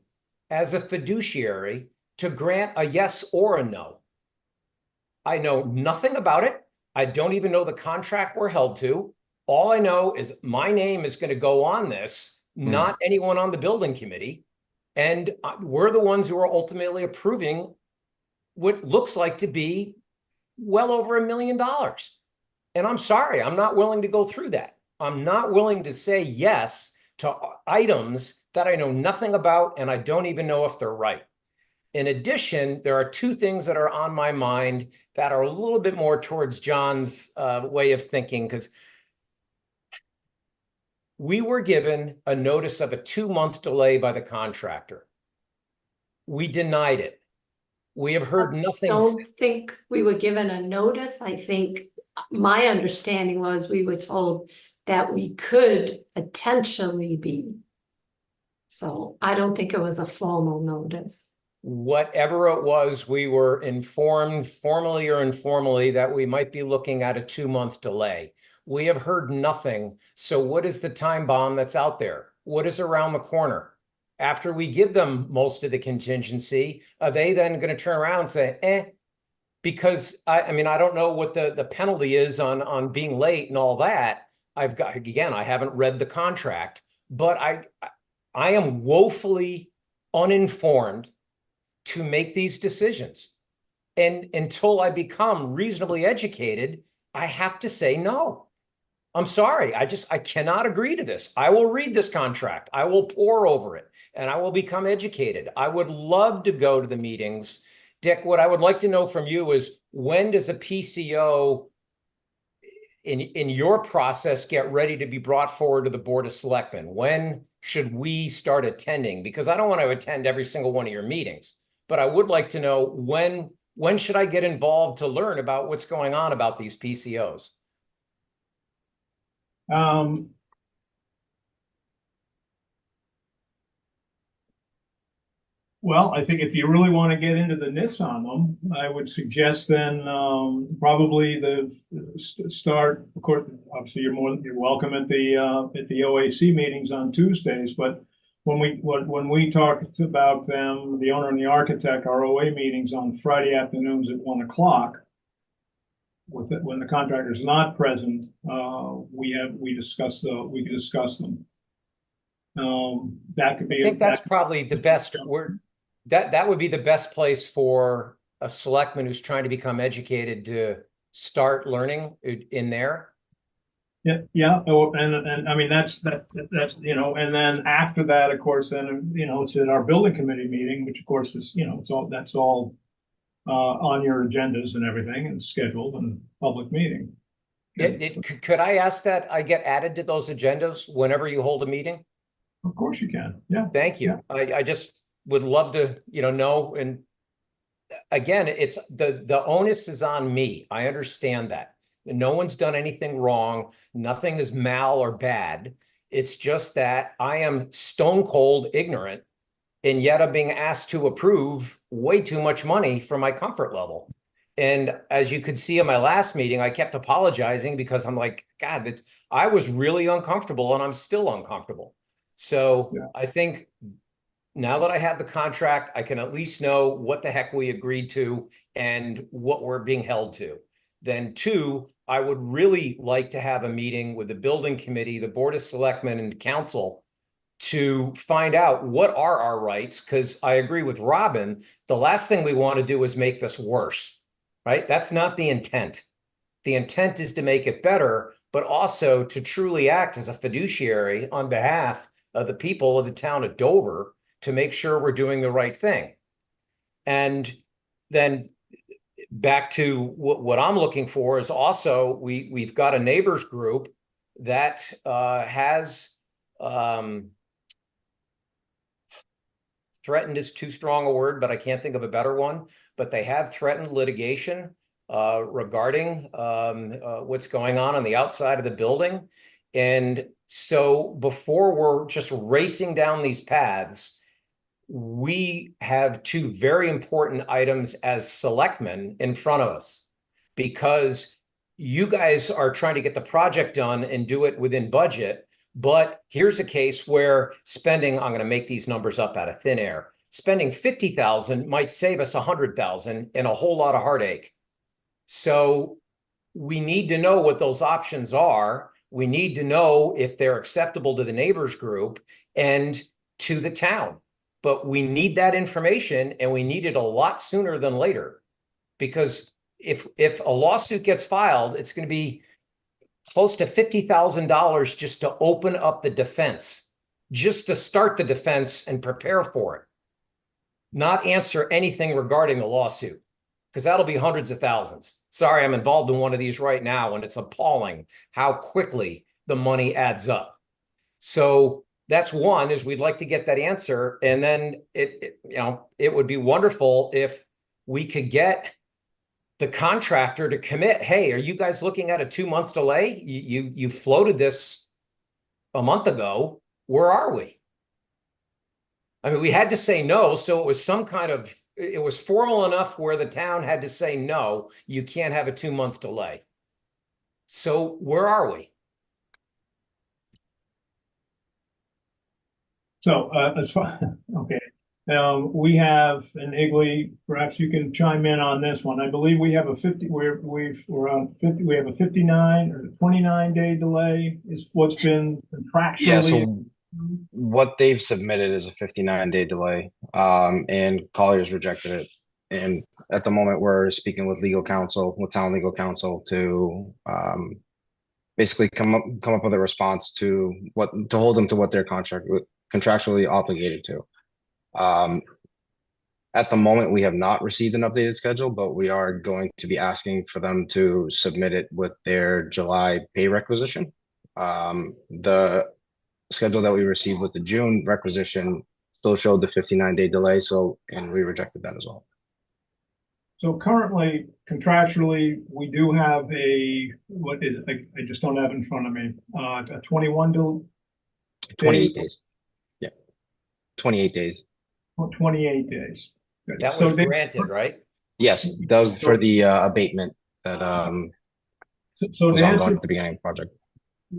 as a fiduciary to grant a yes or a no. I know nothing about it. I don't even know the contract we're held to. All I know is my name is going to go on this, not anyone on the building committee. And we're the ones who are ultimately approving what looks like to be well over $1 million. And I'm sorry, I'm not willing to go through that. I'm not willing to say yes to items that I know nothing about and I don't even know if they're right. In addition, there are two things that are on my mind that are a little bit more towards John's way of thinking, because we were given a notice of a 2-month delay by the contractor. We denied it. We have heard nothing. I don't think we were given a notice. I think my understanding was we were told that we could potentially be. So I don't think it was a formal notice. Whatever it was, we were informed, formally or informally, that we might be looking at a 2-month delay. We have heard nothing. So what is the time bomb that's out there? What is around the corner? After we give them most of the contingency, are they then going to turn around and say, because I mean, I don't know what the penalty is on being late and all that. I haven't read the contract, but I am woefully uninformed to make these decisions. And until I become reasonably educated, I have to say no. I'm sorry. I cannot agree to this. I will read this contract. I will pore over it and I will become educated. I would love to go to the meetings. Dick, what I would like to know from you is, when does a PCO in your process get ready to be brought forward to the Board of Selectmen? When should we start attending? Because I don't want to attend every single one of your meetings, but I would like to know when should I get involved to learn about what's going on about these PCOs? Well, I think if you really want to get into the nits on them, I would suggest then probably start. Of course, obviously you're welcome at the OAC meetings on Tuesdays. But when we talked about them, the owner and the architect, our OA meetings on Friday afternoons at 1 o'clock. When the contractor is not present, we discuss them. That could be. I think that's probably the best word. That would be the best place for a selectman who's trying to become educated to start learning in there. Yeah. Oh, and I mean that's and then after that, of course, then it's in our building committee meeting, which of course is that's all on your agendas and everything, and scheduled and public meeting. Could I ask that I get added to those agendas whenever you hold a meeting? Of course you can. Yeah. Thank you. I just would love to, know. And again, it's the onus is on me. I understand that. No one's done anything wrong. Nothing is mal or bad. It's just that I am stone cold ignorant, and yet I'm being asked to approve way too much money for my comfort level. And as you could see in my last meeting, I kept apologizing because I'm like, God, I was really uncomfortable and I'm still uncomfortable. So yeah. I think now that I have the contract, I can at least know what the heck we agreed to and what we're being held to. Then 2, I would really like to have a meeting with the building committee, the Board of Selectmen and council to find out what are our rights. Because I agree with Robin, the last thing we want to do is make this worse, right? That's not the intent. The intent is to make it better, but also to truly act as a fiduciary on behalf of the people of the town of Dover to make sure we're doing the right thing. And then back to what I'm looking for is also we've got a neighbors group that has threatened is too strong a word, but I can't think of a better one. But they have threatened litigation regarding what's going on the outside of the building. And so before we're just racing down these paths, we have 2 very important items as selectmen in front of us, because you guys are trying to get the project done and do it within budget. But here's a case where spending, I'm going to make these numbers up out of thin air, spending $50,000 might save us $100,000 and a whole lot of heartache. So we need to know what those options are. We need to know if they're acceptable to the neighbors group and to the town. But we need that information, and we need it a lot sooner than later. Because if a lawsuit gets filed, it's going to be close to $50,000 just to open up the defense, just to start the defense and prepare for it. Not answer anything regarding the lawsuit, because that'll be hundreds of thousands. Sorry, I'm involved in one of these right now, and it's appalling how quickly the money adds up. So that's one, is we'd like to get that answer. And then it would be wonderful if we could get the contractor to commit. Hey, are you guys looking at a 2-month delay? You floated this a month ago. Where are we? I mean, we had to say no, so it was it was formal enough where the town had to say no, you can't have a 2-month delay. So where are we? So, as far, okay, we have an Igley, perhaps you can chime in on this one. I believe we have a 50, we're on 50, we have a 59 or 29-day delay is what's been contractually. Yeah, so what they've submitted is a 59-day delay, and Collier's rejected it. And at the moment, we're speaking with town legal counsel to basically come up with a response to hold them to what they're contractually obligated to. At the moment, we have not received an updated schedule, but we are going to be asking for them to submit it with their July pay requisition. The schedule that we received with the June requisition still showed the 59-day delay, and we rejected that as well. So currently, contractually, we do have what is it? I just don't have it in front of me. A 28 days. Yeah. 28 days. 28 days. Good. That was granted, right? Yes, that was for the abatement that so was to ongoing answer at the beginning of the project.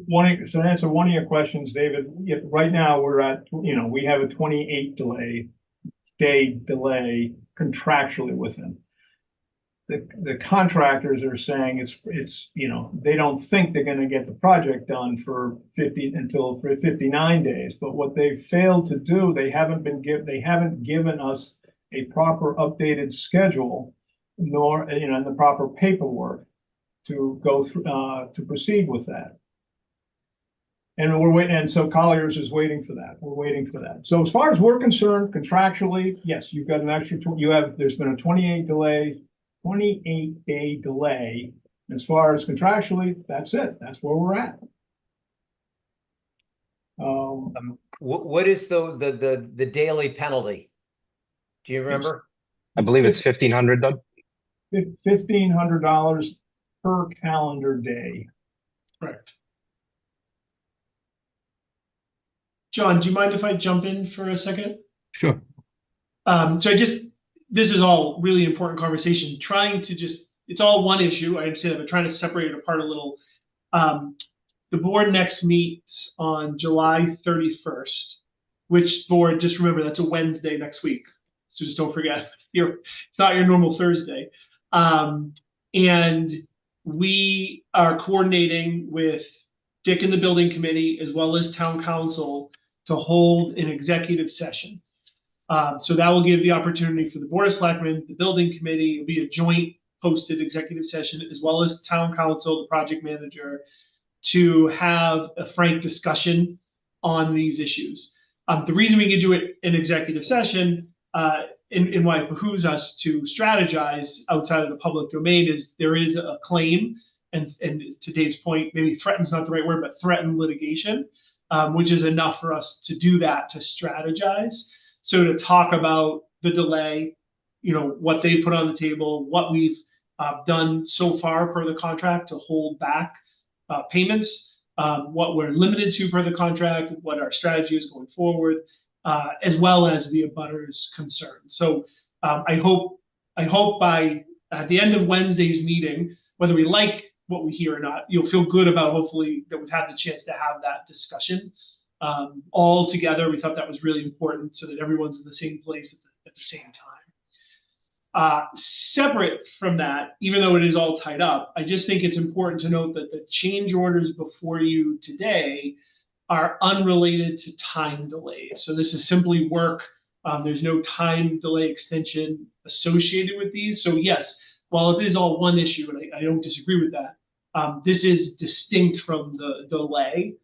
to answer one of your questions, David, right now we're at, we have a 28-day delay contractually with them. The contractors are saying it's they don't think they're going to get the project done for 59 days. But what they failed to do, they haven't given us a proper updated schedule, nor and the proper paperwork to go through to proceed with that. And we're waiting, and so Colliers is waiting for that. We're waiting for that. So as far as we're concerned, contractually, yes, you've got an extra. There's been a 28-day delay. As far as contractually, that's it. That's where we're at. What is the daily penalty? Do you remember? I believe it's 1,500, Doug. $1,500 per calendar day. Correct. John, do you mind if I jump in for a second? Sure. This is all really important conversation. It's all one issue. I understand that, but trying to separate it apart a little. The board next meets on July 31st, which board, just remember, that's a Wednesday next week. So just don't forget, it's not your normal Thursday. And we are coordinating with Dick and the building committee, as well as town council, to hold an executive session. So that will give the opportunity for the Board of Selectmen, the building committee. It'll be a joint posted executive session, as well as town council, the project manager, to have a frank discussion on these issues. The reason we can do it in executive session, and why it behooves us to strategize outside of the public domain, is there is a claim, and to Dave's point, maybe threaten's not the right word, but threatened litigation, which is enough for us to do that, to strategize. So to talk about the delay, what they put on the table, what we've done so far per the contract to hold back payments, what we're limited to per the contract, what our strategy is going forward, as well as the abutters' concerns. So I hope by at the end of Wednesday's meeting, whether we like what we hear or not, you'll feel good about, hopefully, that we've had the chance to have that discussion all together. We thought that was really important so that everyone's in the same place at the same Separate from that, even though it is all tied up, I just think it's important to note that the change orders before you today are unrelated to time delays. So this is simply work. There's no time delay extension associated with these. So yes, while it is all one issue, and I don't disagree with that, this is distinct from the delay.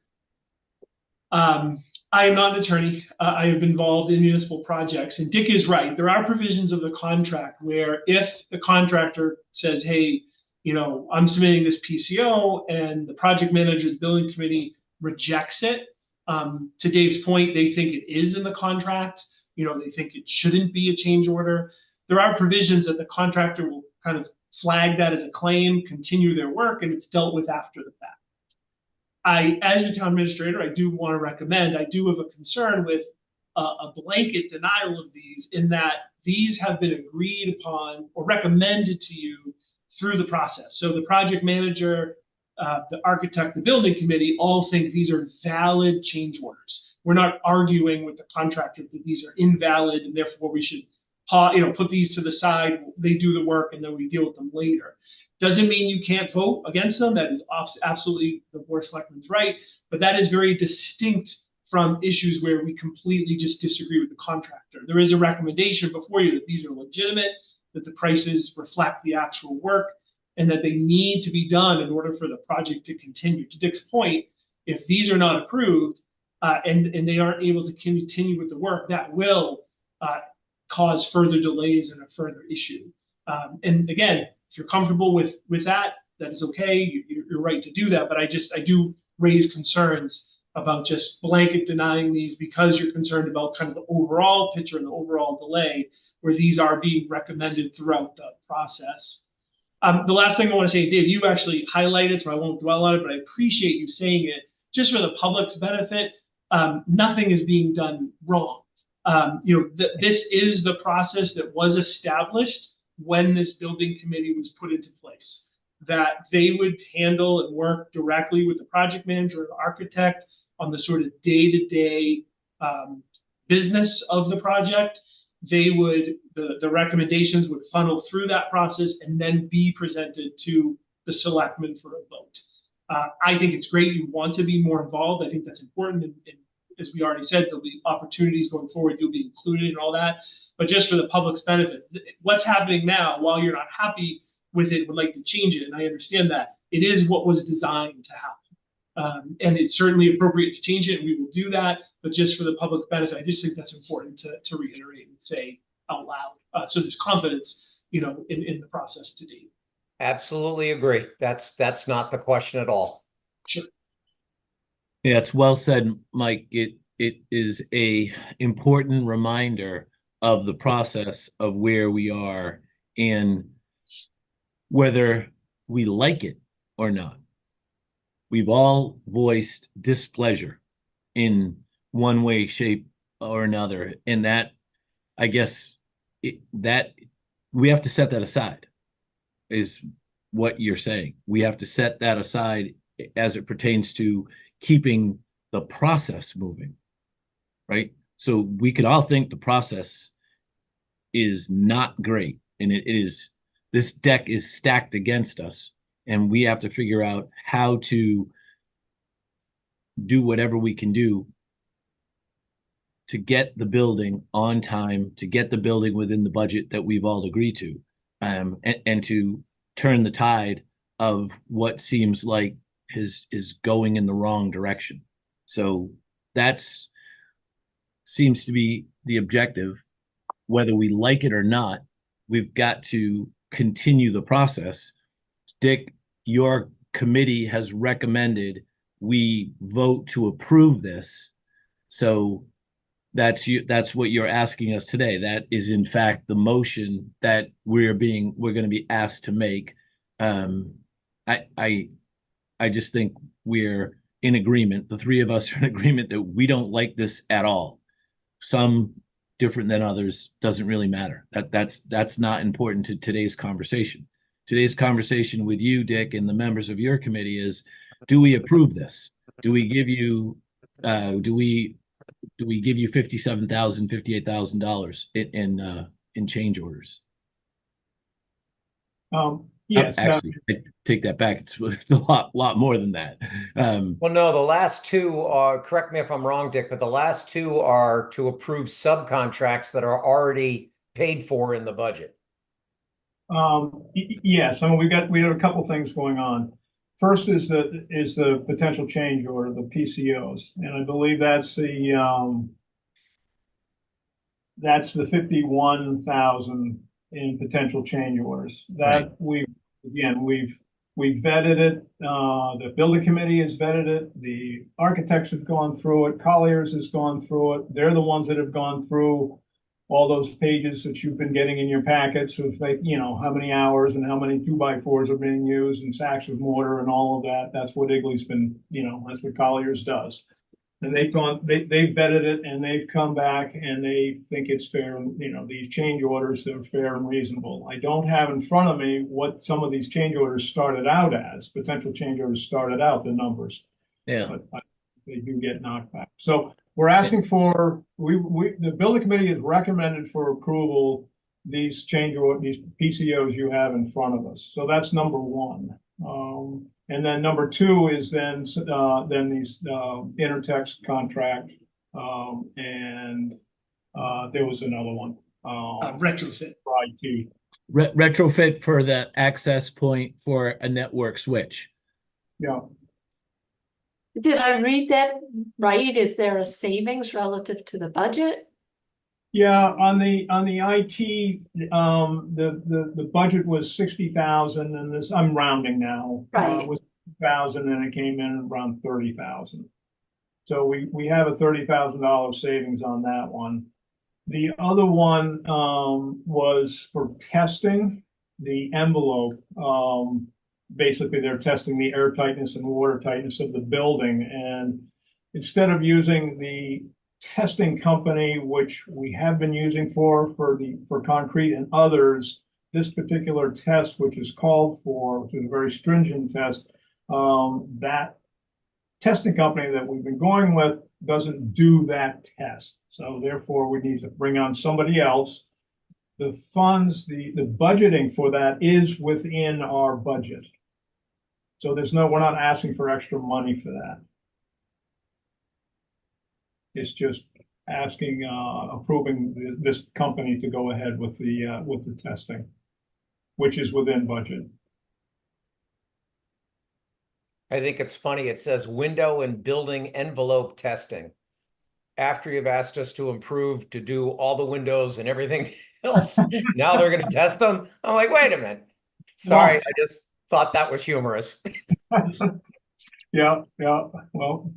I am not an attorney. I have been involved in municipal projects, and Dick is right. There are provisions of the contract where if the contractor says, hey, you know, I'm submitting this PCO and the project manager, the building committee rejects it, to Dave's point, they think it is in the contract. You know, they think it shouldn't be a change order. There are provisions that the contractor will kind of flag that as a claim, continue their work, and it's dealt with after the fact. As your town administrator, I do want to recommend, I do have a concern with a blanket denial of these, in that these have been agreed upon or recommended to you through the process. So the project manager, the architect, the building committee all think these are valid change orders. We're not arguing with the contractor that these are invalid and therefore we should put these to the side, they do the work, and then we deal with them later. Doesn't mean you can't vote against them. That is absolutely the Board of Selectmen's right, but that is very distinct from issues where we completely just disagree with the contractor. There is a recommendation before you that these are legitimate, that the prices reflect the actual work, and that they need to be done in order for the project to continue. To Dick's point, if these are not approved and they aren't able to continue with the work, that will cause further delays and a further issue. And again, if you're comfortable with that, that is okay. You're right to do that. But I do raise concerns about just blanket denying these because you're concerned about kind of the overall picture and the overall delay, where these are being recommended throughout the process. The last thing I want to say, Dave, you actually highlighted, so I won't dwell on it, but I appreciate you saying it. Just for the public's benefit, nothing is being done wrong. This is the process that was established when this building committee was put into place, that they would handle and work directly with the project manager and architect on the sort of day-to-day business of the project. The recommendations would funnel through that process and then be presented to the selectmen for a vote. I think it's great you want to be more involved. I think that's important. And as we already said, there'll be opportunities going forward. You'll be included in all that. But just for the public's benefit, what's happening now, while you're not happy with it, would like to change it, and I understand that, it is what was designed to happen. And it's certainly appropriate to change it, and we will do that. But just for the public's benefit, I just think that's important to reiterate and say out loud, so there's confidence, in the process to date. Absolutely agree. That's not the question at all. Sure. Yeah, it's well said, Mike. It is a important reminder of the process of where we are and whether we like it or not. We've all voiced displeasure in one way, shape, or another, and that, I guess, that we have to set that aside, is what you're saying. We have to set that aside as it pertains to keeping the process moving, right? So we could all think the process is not great, and it is, this deck is stacked against us, and we have to figure out how to do whatever we can do to get the building on time, to get the building within the budget that we've all agreed to, and to turn the tide of what seems like is going in the wrong direction. So that's seems to be the objective. Whether we like it or not, we've got to continue the process. Dick, your committee has recommended we vote to approve this. So that's what you're asking us today. That is in fact the motion that we're going to be asked to make. I just think we're in agreement. The three of us are in agreement that we don't like this at all. Some different than others, doesn't really matter. That's not important to today's conversation. Today's conversation with you, Dick, and the members of your committee is, do we approve this? Do we give you $57,000, $58,000 in change orders? Yes, Actually, I take that back. It's a lot more than that. Well, no, the last two are, correct me if I'm wrong, Dick, but the last two are to approve subcontracts that are already paid for in the budget. yes, I mean, we have a couple things going on. First is the potential change order, the PCOs, and I believe that's the 51,000 in potential change orders. Right. That we've vetted it. The building committee has vetted it. The architects have gone through it. Colliers has gone through it. They're the ones that have gone through all those pages that you've been getting in your packets of, like, how many hours and how many 2x4s are being used and sacks of mortar and all of that. That's what Igley's been, that's what Colliers does. And they've vetted it, and they've come back and they think it's fair. And, these change orders are fair and reasonable. I don't have in front of me what some of these change orders started out as, potential change orders started out, the numbers. Yeah. But they do get knocked back. So we're asking for, the building committee has recommended for approval these these PCOs you have in front of us. So that's number one. And then number two is then these Intertext contract, and there was another one. Retrofit. For IT. Retrofit for the access point for a network switch. Yeah. Did I read that right? Is there a savings relative to the budget? Yeah, on the IT, the budget was 60,000, and this, I'm rounding now. Right. Was 60,000, and it came in around 30,000. So we have a $30,000 savings on that one. The other one was for testing the envelope. Basically, they're testing the air tightness and water tightness of the building, and instead of using the testing company, which we have been using for concrete and others, this particular test, which is called for, which is a very stringent test, that testing company that we've been going with doesn't do that test. So therefore, we need to bring on somebody else. The funds, the budgeting for that is within our budget. So we're not asking for extra money for that. It's just asking, approving this company to go ahead with the testing, which is within budget. I think it's funny. It says window and building envelope testing. After you've asked us to improve, to do all the windows and everything else, now they're going to test them. I'm like, wait a minute. Sorry, I just thought that was humorous. Yeah. Well,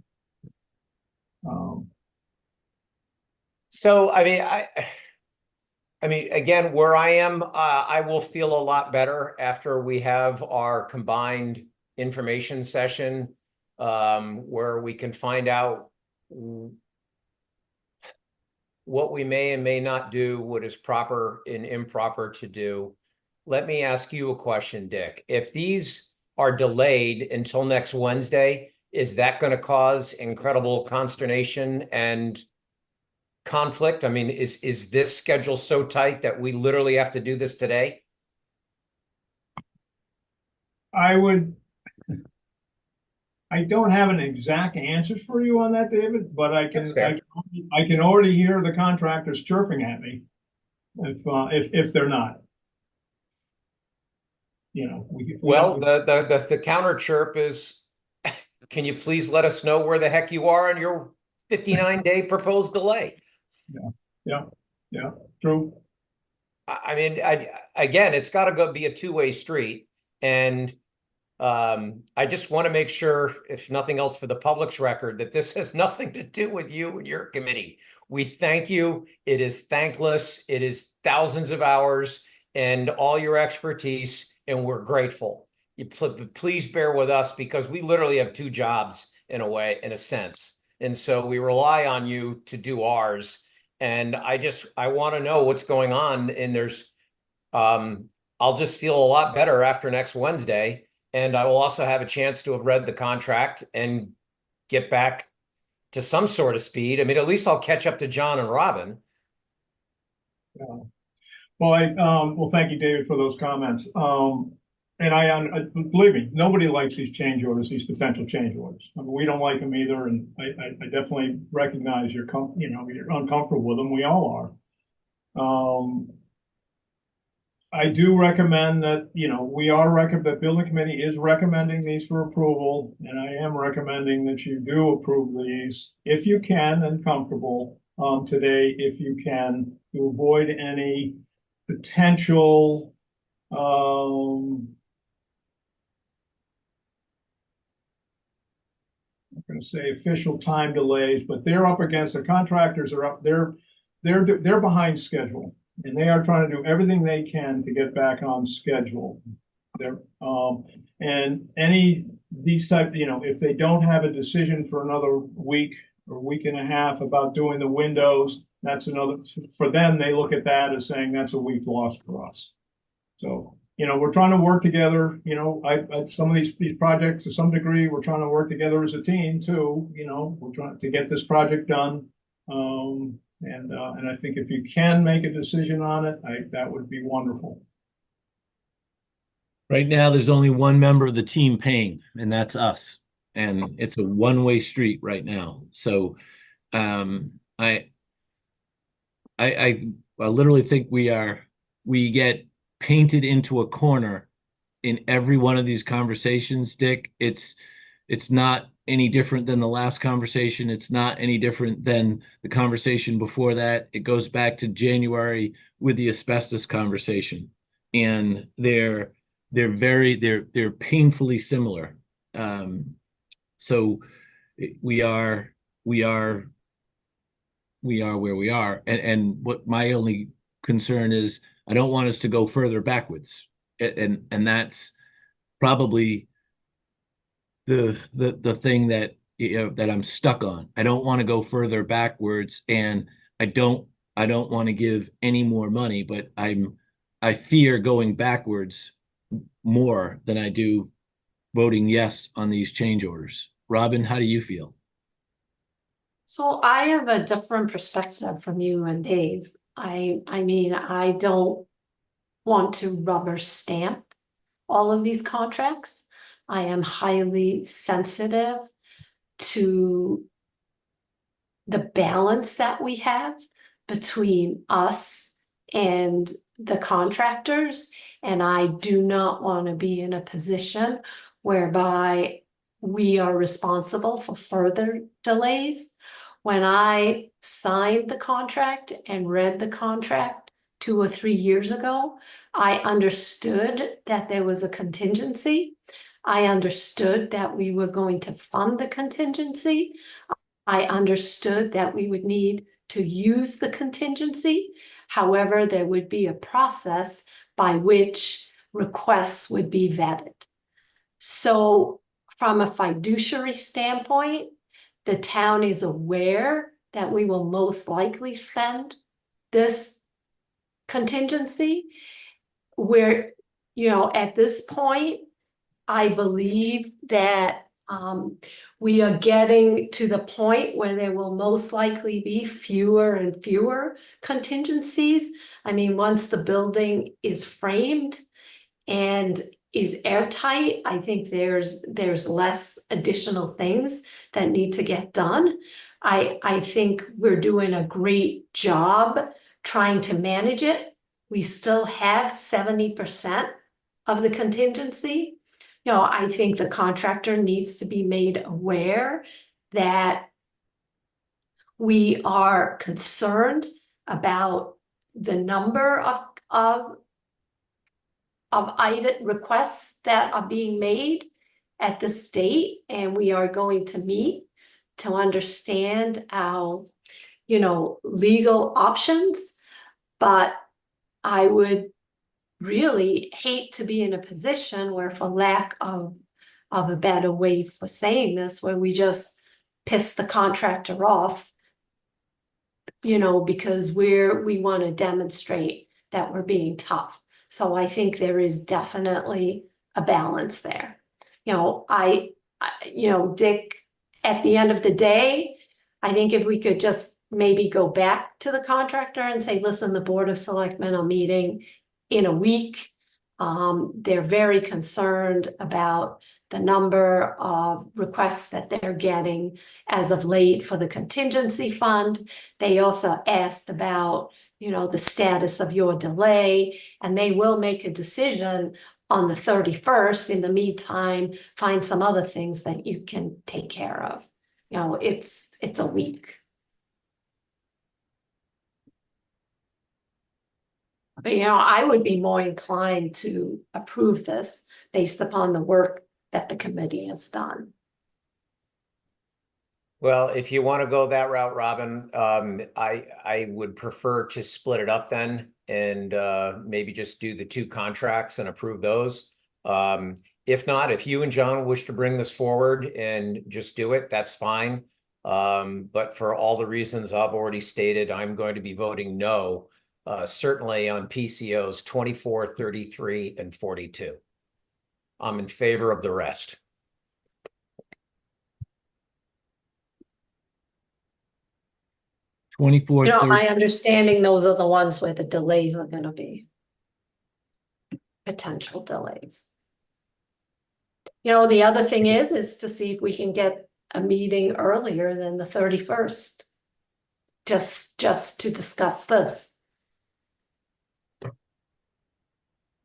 so, I mean, again, where I am, I will feel a lot better after we have our combined information session, where we can find out what we may and may not do, what is proper and improper to do. Let me ask you a question, Dick. If these are delayed until next Wednesday, is that going to cause incredible consternation and conflict? I mean, is this schedule so tight that we literally have to do this today? I don't have an exact answer for you on that, David, but I can already hear the contractors chirping at me if they're not. The counter chirp is, can you please let us know where the heck you are on your 59-day proposed delay? Yeah, true. I mean, again, it's got to go be a two-way street, and I just want to make sure, if nothing else for the public's record, that this has nothing to do with you and your committee. We thank you. It is thankless. It is thousands of hours and all your expertise, and we're grateful. Please bear with us, because we literally have two jobs in a sense. And so we rely on you to do ours. And I want to know what's going on. And I'll just feel a lot better after next Wednesday. And I will also have a chance to have read the contract and get back to some sort of speed. I mean, at least I'll catch up to John and Robin. Yeah. Well, thank you, David, for those comments. And believe me, nobody likes these change orders, these potential change orders. I mean, we don't like them either, and I definitely recognize you're uncomfortable with them. We all are. I do recommend that, the building committee is recommending these for approval, and I am recommending that you do approve these if you can and comfortable, today, if you can, to avoid any potential, I'm going to say official time delays, but they're up against, the contractors are up, they're behind schedule. And they are trying to do everything they can to get back on schedule. And these type, if they don't have a decision for another week or week and a half about doing the windows, that's another, for them, they look at that as saying that's a week lost for us. So, we're trying to work together, some of these projects, to some degree, we're trying to work together as a team too, we're trying to get this project done. And I think if you can make a decision on it, that would be wonderful. Right now, there's only one member of the team paying, and that's us. And it's a one-way street right now. So I literally think we get painted into a corner in every one of these conversations, Dick. It's not any different than the last conversation. It's not any different than the conversation before that. It goes back to January with the asbestos conversation. And they're painfully similar. So we are where we are. And what my only concern is, I don't want us to go further backwards. And that's probably the thing that that I'm stuck on. I don't want to go further backwards, and I don't want to give any more money, but I fear going backwards more than I do voting yes on these change orders. Robin, how do you feel? So I have a different perspective from you and Dave. I mean, I don't want to rubber stamp all of these contracts. I am highly sensitive to the balance that we have between us and the contractors. And I do not want to be in a position whereby we are responsible for further delays. When I signed the contract and read the contract 2 or 3 years ago, I understood that there was a contingency. I understood that we were going to fund the contingency. I understood that we would need to use the contingency. However, there would be a process by which requests would be vetted. So from a fiduciary standpoint, the town is aware that we will most likely spend this contingency. Where, at this point, I believe that we are getting to the point where there will most likely be fewer and fewer contingencies. I mean, once the building is framed and is airtight, I think there's less additional things that need to get done. I think we're doing a great job trying to manage it. We still have 70% of the contingency. I think the contractor needs to be made aware that we are concerned about the number of item requests that are being made at the state, and we are going to meet to understand our, legal options. But I would really hate to be in a position where, for lack of a better way for saying this, where we just piss the contractor off, because we want to demonstrate that we're being tough. So I think there is definitely a balance there. Dick, at the end of the day, I think if we could just maybe go back to the contractor and say, listen, the Board of Selectmen are meeting in a week. They're very concerned about the number of requests that they're getting as of late for the contingency fund. They also asked about, you know, the status of your delay, and they will make a decision on the 31st. In the meantime, find some other things that you can take care of. You know, it's a week. But, you know, I would be more inclined to approve this based upon the work that the committee has done. Well, if you want to go that route, Robin, I would prefer to split it up then and maybe just do the 2 contracts and approve those. If not, if you and John wish to bring this forward and just do it, that's fine. But for all the reasons I've already stated, I'm going to be voting no, certainly on PCOs 24, 33, and 42. I'm in favor of the rest. You 24, know, 30. my understanding, those are the ones where the delays are gonna be. Potential delays. You know, the other thing is to see if we can get a meeting earlier than the 31st. Just to discuss this.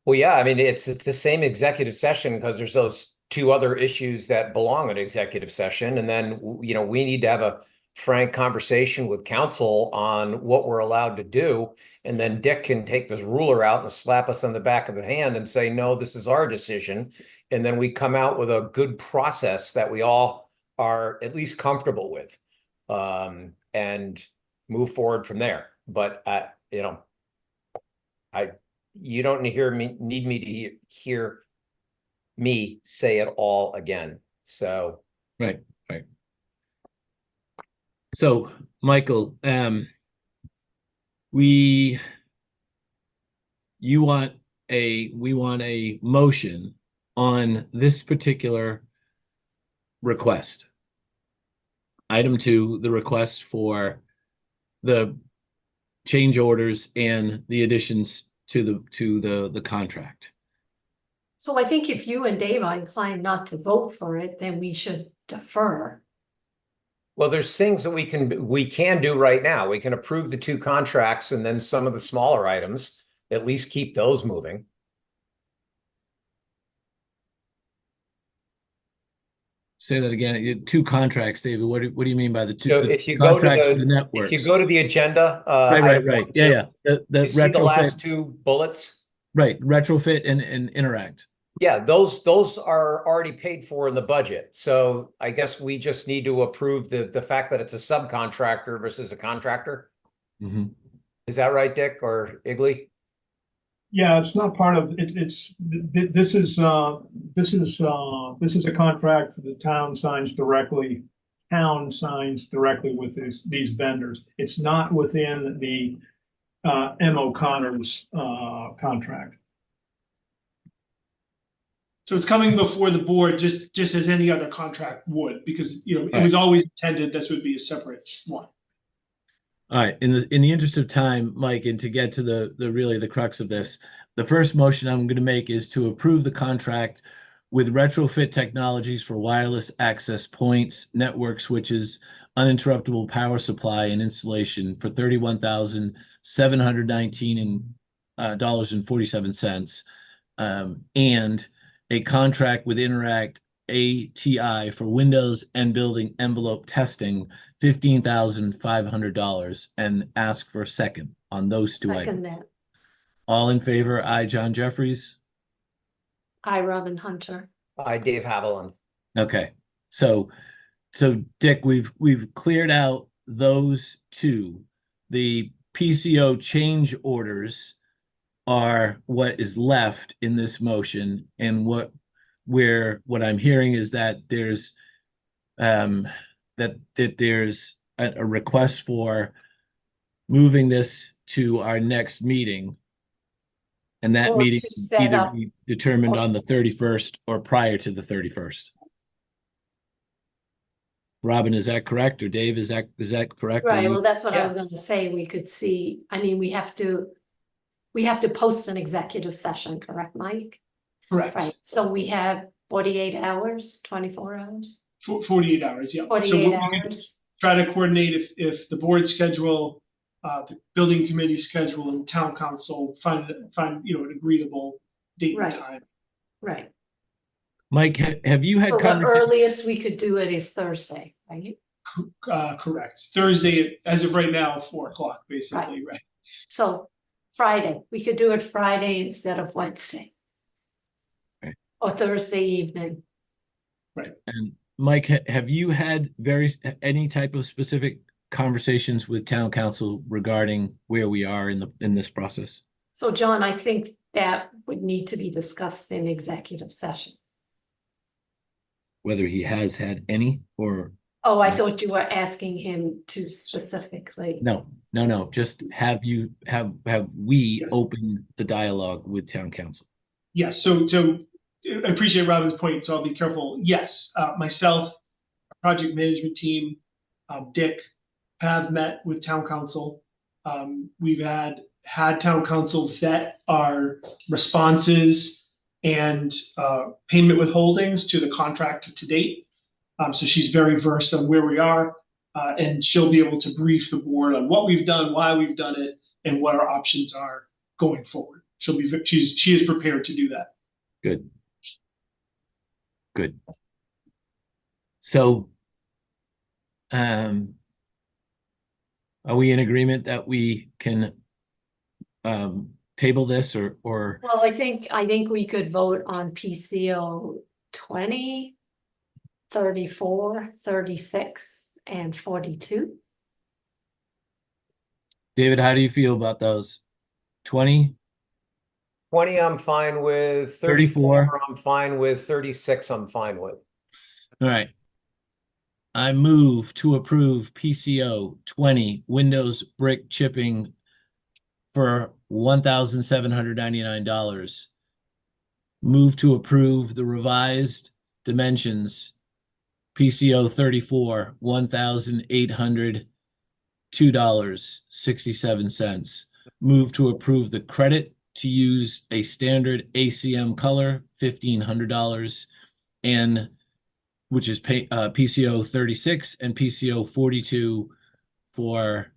Well, yeah, I mean, it's the same executive session because there's those 2 other issues that belong in executive session. And then, you know, we need to have a frank conversation with council on what we're allowed to do. And then Dick can take this ruler out and slap us on the back of the hand and say, no, this is our decision. And then we come out with a good process that we all are at least comfortable with, and move forward from there. But, you know, you don't need me to hear me say it all again. So. Right. So, Michael, we want a motion on this particular request. Item 2, the request for the change orders and the additions to the contract. So I think if you and Dave are inclined not to vote for it, then we should defer. Well, there's things that we can do right now. We can approve the 2 contracts and then some of the smaller items, at least keep those moving. Say that again. 2 contracts, David. What do you mean by the 2? So The if you go to contracts for the networks. If you go to the agenda, Right. item Yeah, 1, yeah. The you see the last retrofit, 2 bullets? right, retrofit and interact. Yeah, those are already paid for in the budget. So I guess we just need to approve the fact that it's a subcontractor versus a contractor. Mm-hmm. Is that right, Dick or Igley? Yeah, it's not part of, this is a contract for the town signs directly with these vendors. It's not within the M. O'Connor's contract. So it's coming before the board just as any other contract would, because, you know, it Right. was always intended this would be a separate one. All right. In the interest of time, Mike, and to get to the really the crux of this, the first motion I'm going to make is to approve the contract with Retrofit Technologies for wireless access points, network switches, uninterruptible power supply, and installation for $31,719.47, and a contract with Interact ATI for Windows and building envelope testing, $15,500, and ask for a second on those 2 items. Second that. All in favor? I, John Jeffries. I, Robin Hunter. Hi, Dave Haviland. Okay, so Dick, we've cleared out those 2. The PCO change orders are what is left in this motion, and what I'm hearing is that there's that there's a request for moving this to our next meeting, and that Or meeting to will set either up- be determined on the 31st or prior to the 31st. Robin, is that correct? Or Dave, is that correct? Are Right, you- well, that's what I was Yeah. gonna say. We could see, I mean, we have to post an executive session, correct, Mike? Correct. Right, so we have 48 hours, 24 hours, 48 hours, yeah. So 48 we could hours. try to coordinate if the board schedule, the building committee schedule and town council find, an agreeable date and Right. time. Right, Mike, have you had so the conversations? earliest we could do it is Thursday, right? Correct. Thursday, as of right now, 4 o'clock, basically, right? So Friday, we could do it Friday instead of Wednesday. Right. Or Thursday evening. And Mike, have you had any type of specific conversations with town council regarding where we are in this process? So John, I think that would need to be discussed in executive session. Whether he has had any or Oh, I No. thought you were asking him to specifically. no, just have we Yes. opened the dialogue with town council? Yes, so I appreciate Robin's point, so I'll be careful. Yes, myself, project management team, Dick, have met with town council. We've had town council vet our responses and payment withholdings to the contract to date. So she's very versed on where we are, and she'll be able to brief the board on what we've done, why we've done it, and what our options are going forward. She is prepared to do that. Good. Good. So, are we in agreement that we can table this or Well, I think we could vote on PCO 20, 34, 36, and 42. David, how do you feel about those? 20, 20, I'm fine with. 34. I'm fine with. 36, I'm fine with. All right. I move to approve PCO 20 Windows brick chipping for $1,799. Move to approve the revised dimensions PCO 34, $1,802.67. Move to approve the credit to use a standard ACM color, $1,500, and which is PCO 36 and PCO 42 for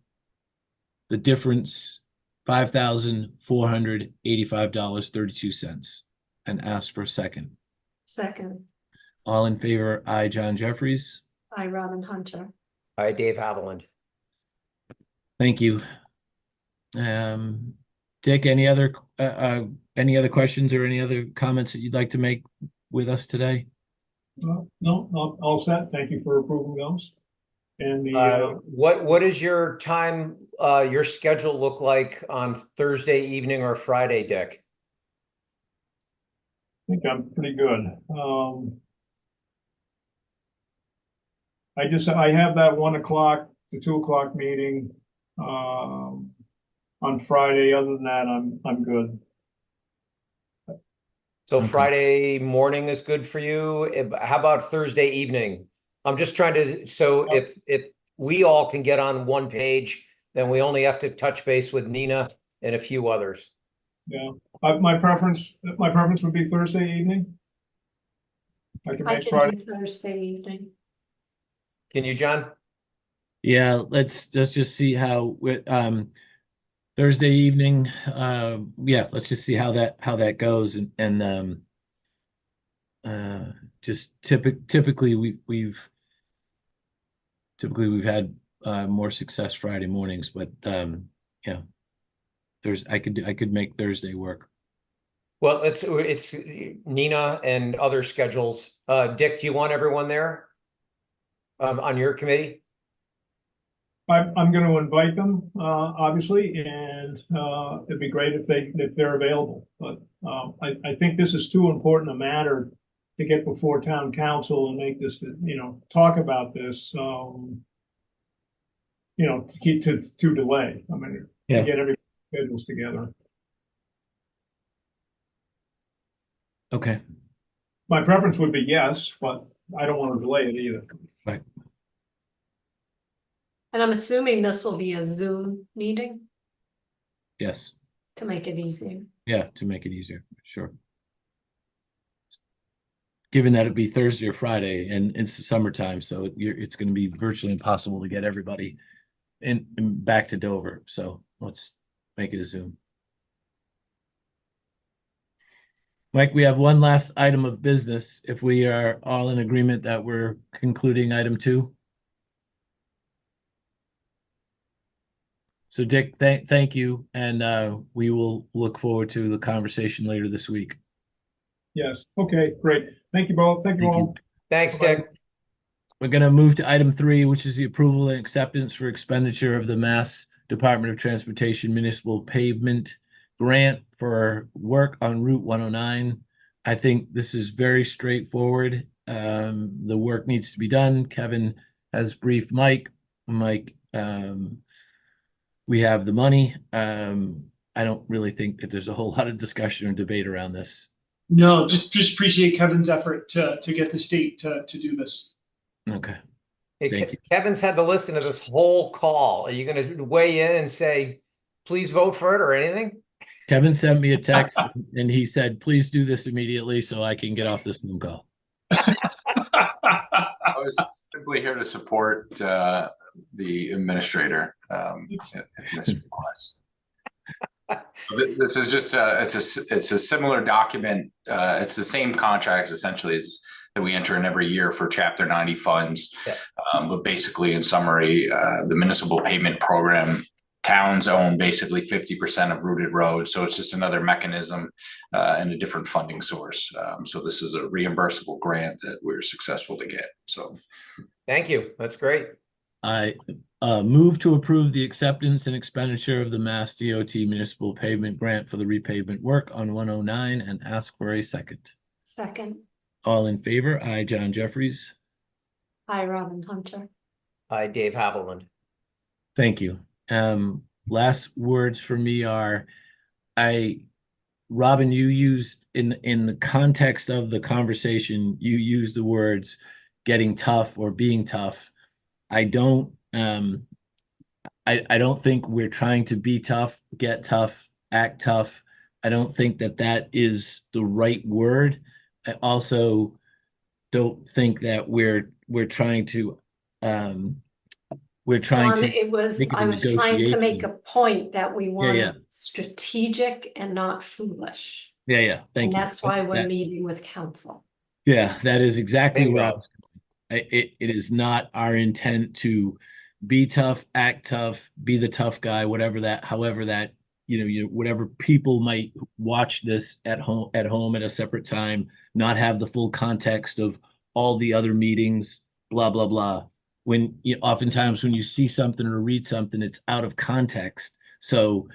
the difference, $5,485.32, and ask for a second. Second, All in favor, I, John Jeffries. I, Robin Hunter. Hi, Dave Haviland. Thank you. Dick, any other questions or any other comments that you'd like to make with us today? No, all set. Thank you for approving those. And What is your time, your schedule look like on Thursday evening or Friday, Dick? I think I'm pretty good. I have that 1 o'clock to 2 o'clock meeting on Friday. Other than that, I'm good. So Okay. Friday morning is good for you. How about Thursday evening? I'm just trying to, so if we all can get on one page, then we only have to touch base with Nina and a few others. Yeah, my preference would be Thursday evening. I can I make can Friday. do Thursday evening. Can you, John? Yeah, let's just see how Thursday evening. Yeah, let's just see how that goes, and just typically we've had more success Friday mornings, but yeah, I could make Thursday work. Well, it's Nina and other schedules. Dick, do you want everyone there on your committee? I'm going to invite them, obviously, and it'd be great if they're available. But I think this is too important a matter to get before town council and make this, talk about this, to keep to delay. I mean, Yeah. to get every schedules together. Okay. My preference would be yes, but I don't want to delay it either. Right. And I'm assuming this will be a Zoom meeting Yes, to make it easier. yeah, to make it easier, sure. Given that it'd be Thursday or Friday and it's the summertime, so it's gonna be virtually impossible to get everybody in back to Dover, so let's make it a Zoom. Mike, we have one last item of business. If we are all in agreement that we're concluding item 2. So Dick, thank you, and we will look forward to the conversation later this week. Yes, okay, great. Thank you both. Thank you Thank you. all. Thanks, Bye-bye. Dick. We're going to move to item 3, which is the approval and acceptance for expenditure of the Mass Department of Transportation Municipal Pavement Grant for work on Route 109. I think this is very straightforward. The work needs to be done. Kevin has briefed Mike. Mike, we have the money. I don't really think that there's a whole lot of discussion or debate around this. No, just appreciate Kevin's effort to get the state to do this. Okay. Hey, Thank you. Kevin's had to listen to this whole call. Are you going to weigh in and say, please vote for it or anything? Kevin sent me a text and he said, please do this immediately so I can get off this Zoom call. I was simply here to support the administrator in this request. This is just it's a similar document. It's the same contract essentially as that we enter in every year for Chapter 90 funds. Yeah. But basically, in summary, the municipal payment program, towns own basically 50% of routed roads. So it's just another mechanism and a different funding source. So this is a reimbursable grant that we're successful to get. So Thank you. That's great. I move to approve the acceptance and expenditure of the Mass DOT municipal pavement grant for the repavement work on 109 and ask for a second. Second, All in favor? Aye, John Jeffries. hi, Robin Hunter. Hi, Dave Haviland. Thank you. Last words for me are, Robin, you used in the context of the conversation, you used the words getting tough or being tough. I don't think we're trying to be tough, get tough, act tough. I don't think that is the right word. I also don't think that we're trying to Ron, it was, make it a I was trying to make negotiation. a point that we want yeah. strategic and not foolish. Yeah, thank And you. that's why we're That's- meeting with council. Yeah, that is exactly where I Bingo. was going. It is not our intent to be tough, act tough, be the tough guy, however that, whatever people might watch this at home at a separate time, not have the full context of all the other meetings, blah, blah, blah. Oftentimes when you see something or read something, it's out of context. So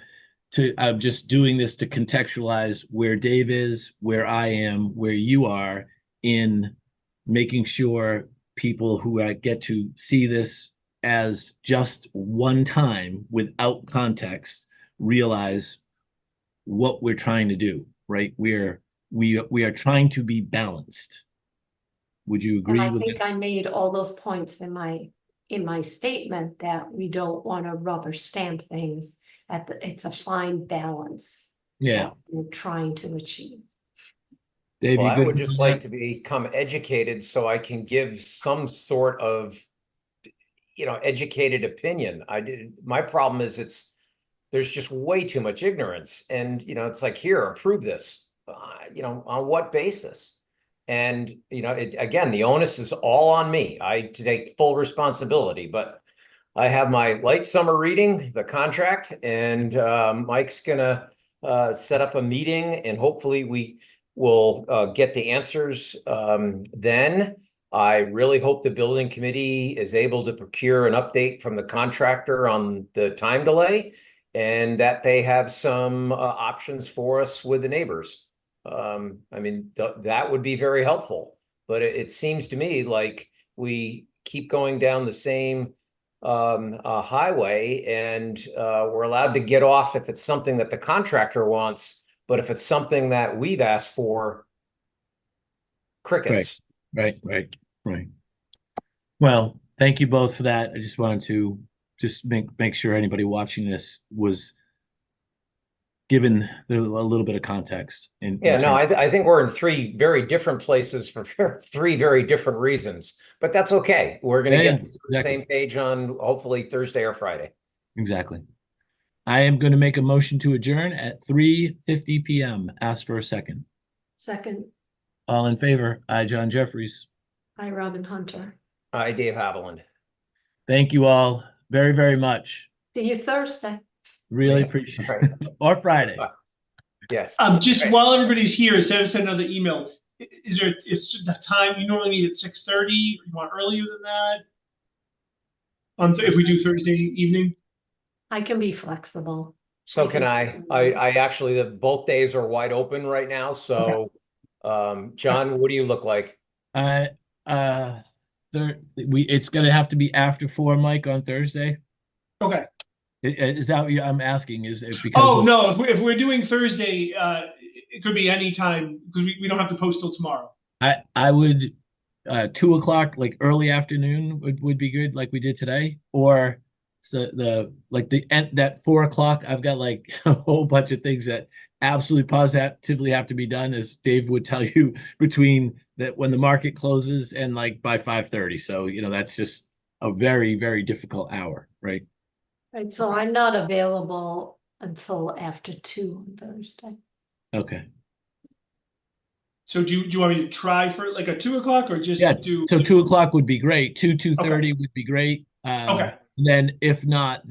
I'm just doing this to contextualize where Dave is, where I am, where you are in making sure people who get to see this as just one time without context realize what we're trying to do, right? We are trying to be balanced. Would you And agree I with think that? I made all those points in my statement that we don't want to rubber stamp things it's a fine balance. Yeah. that we're trying to achieve. Dave, Well, you I good would with just that? like to become educated so I can give some sort of, educated opinion. My problem is there's just way too much ignorance. And, it's like, here, approve this, on what basis? And, again, the onus is all on me. I take full responsibility, but I have my light summer reading, the contract, and Mike's gonna set up a meeting and hopefully we will get the answers then. I really hope the building committee is able to procure an update from the contractor on the time delay and that they have some options for us with the neighbors. That would be very helpful, but it seems to me like we keep going down the same highway and we're allowed to get off if it's something that the contractor wants, but if it's something that we've asked for, crickets. Right. Well, thank you both for that. I just wanted to just make sure anybody watching this was given a little bit of context. Yeah, no, I think we're in three very different places for three very different reasons, but that's okay. We're going to Yeah, get to the exactly. same page on hopefully Thursday or Friday. Exactly. I am going to make a motion to adjourn at 3:50 p.m. Ask for a second. Second, All in favor? I, John Jeffries. hi, Robin Hunter. Hi, Dave Haviland. Thank you all very, very much. See you Thursday. Really Yes. appreciate Right. it. Or Friday. Yes. Just Right. while everybody's here, send us another email. Is the time you normally meet at 6:30? You want earlier than that? If we do Thursday evening? I can be flexible. So can I. I actually, both days are wide open right now. So, John, what do you look like? It's going to have to be after 4, Mike, on Thursday. Okay. Is that what I'm asking? Is it because? Oh, no, if we're doing Thursday, it could be any time because we don't have to post till tomorrow. I would 2 o'clock, like early afternoon would be good, like we did today, or that 4 o'clock. I've got like a whole bunch of things that absolutely positively have to be done, as Dave would tell you, between that when the market closes and like by 5:30. So, that's just a very, very difficult hour, right? Right, so I'm not available until after 2 on Thursday. Okay. So do you want me to try for like a 2 o'clock or just Yeah, do? so 2 o'clock would be great. 2:30 would be great. Okay. Then if not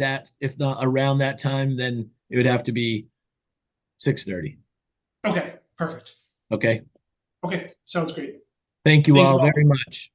around that time, then it would have to be 6:30. Okay, perfect. Okay. Okay, sounds great. Thank you Thank all you all. very much.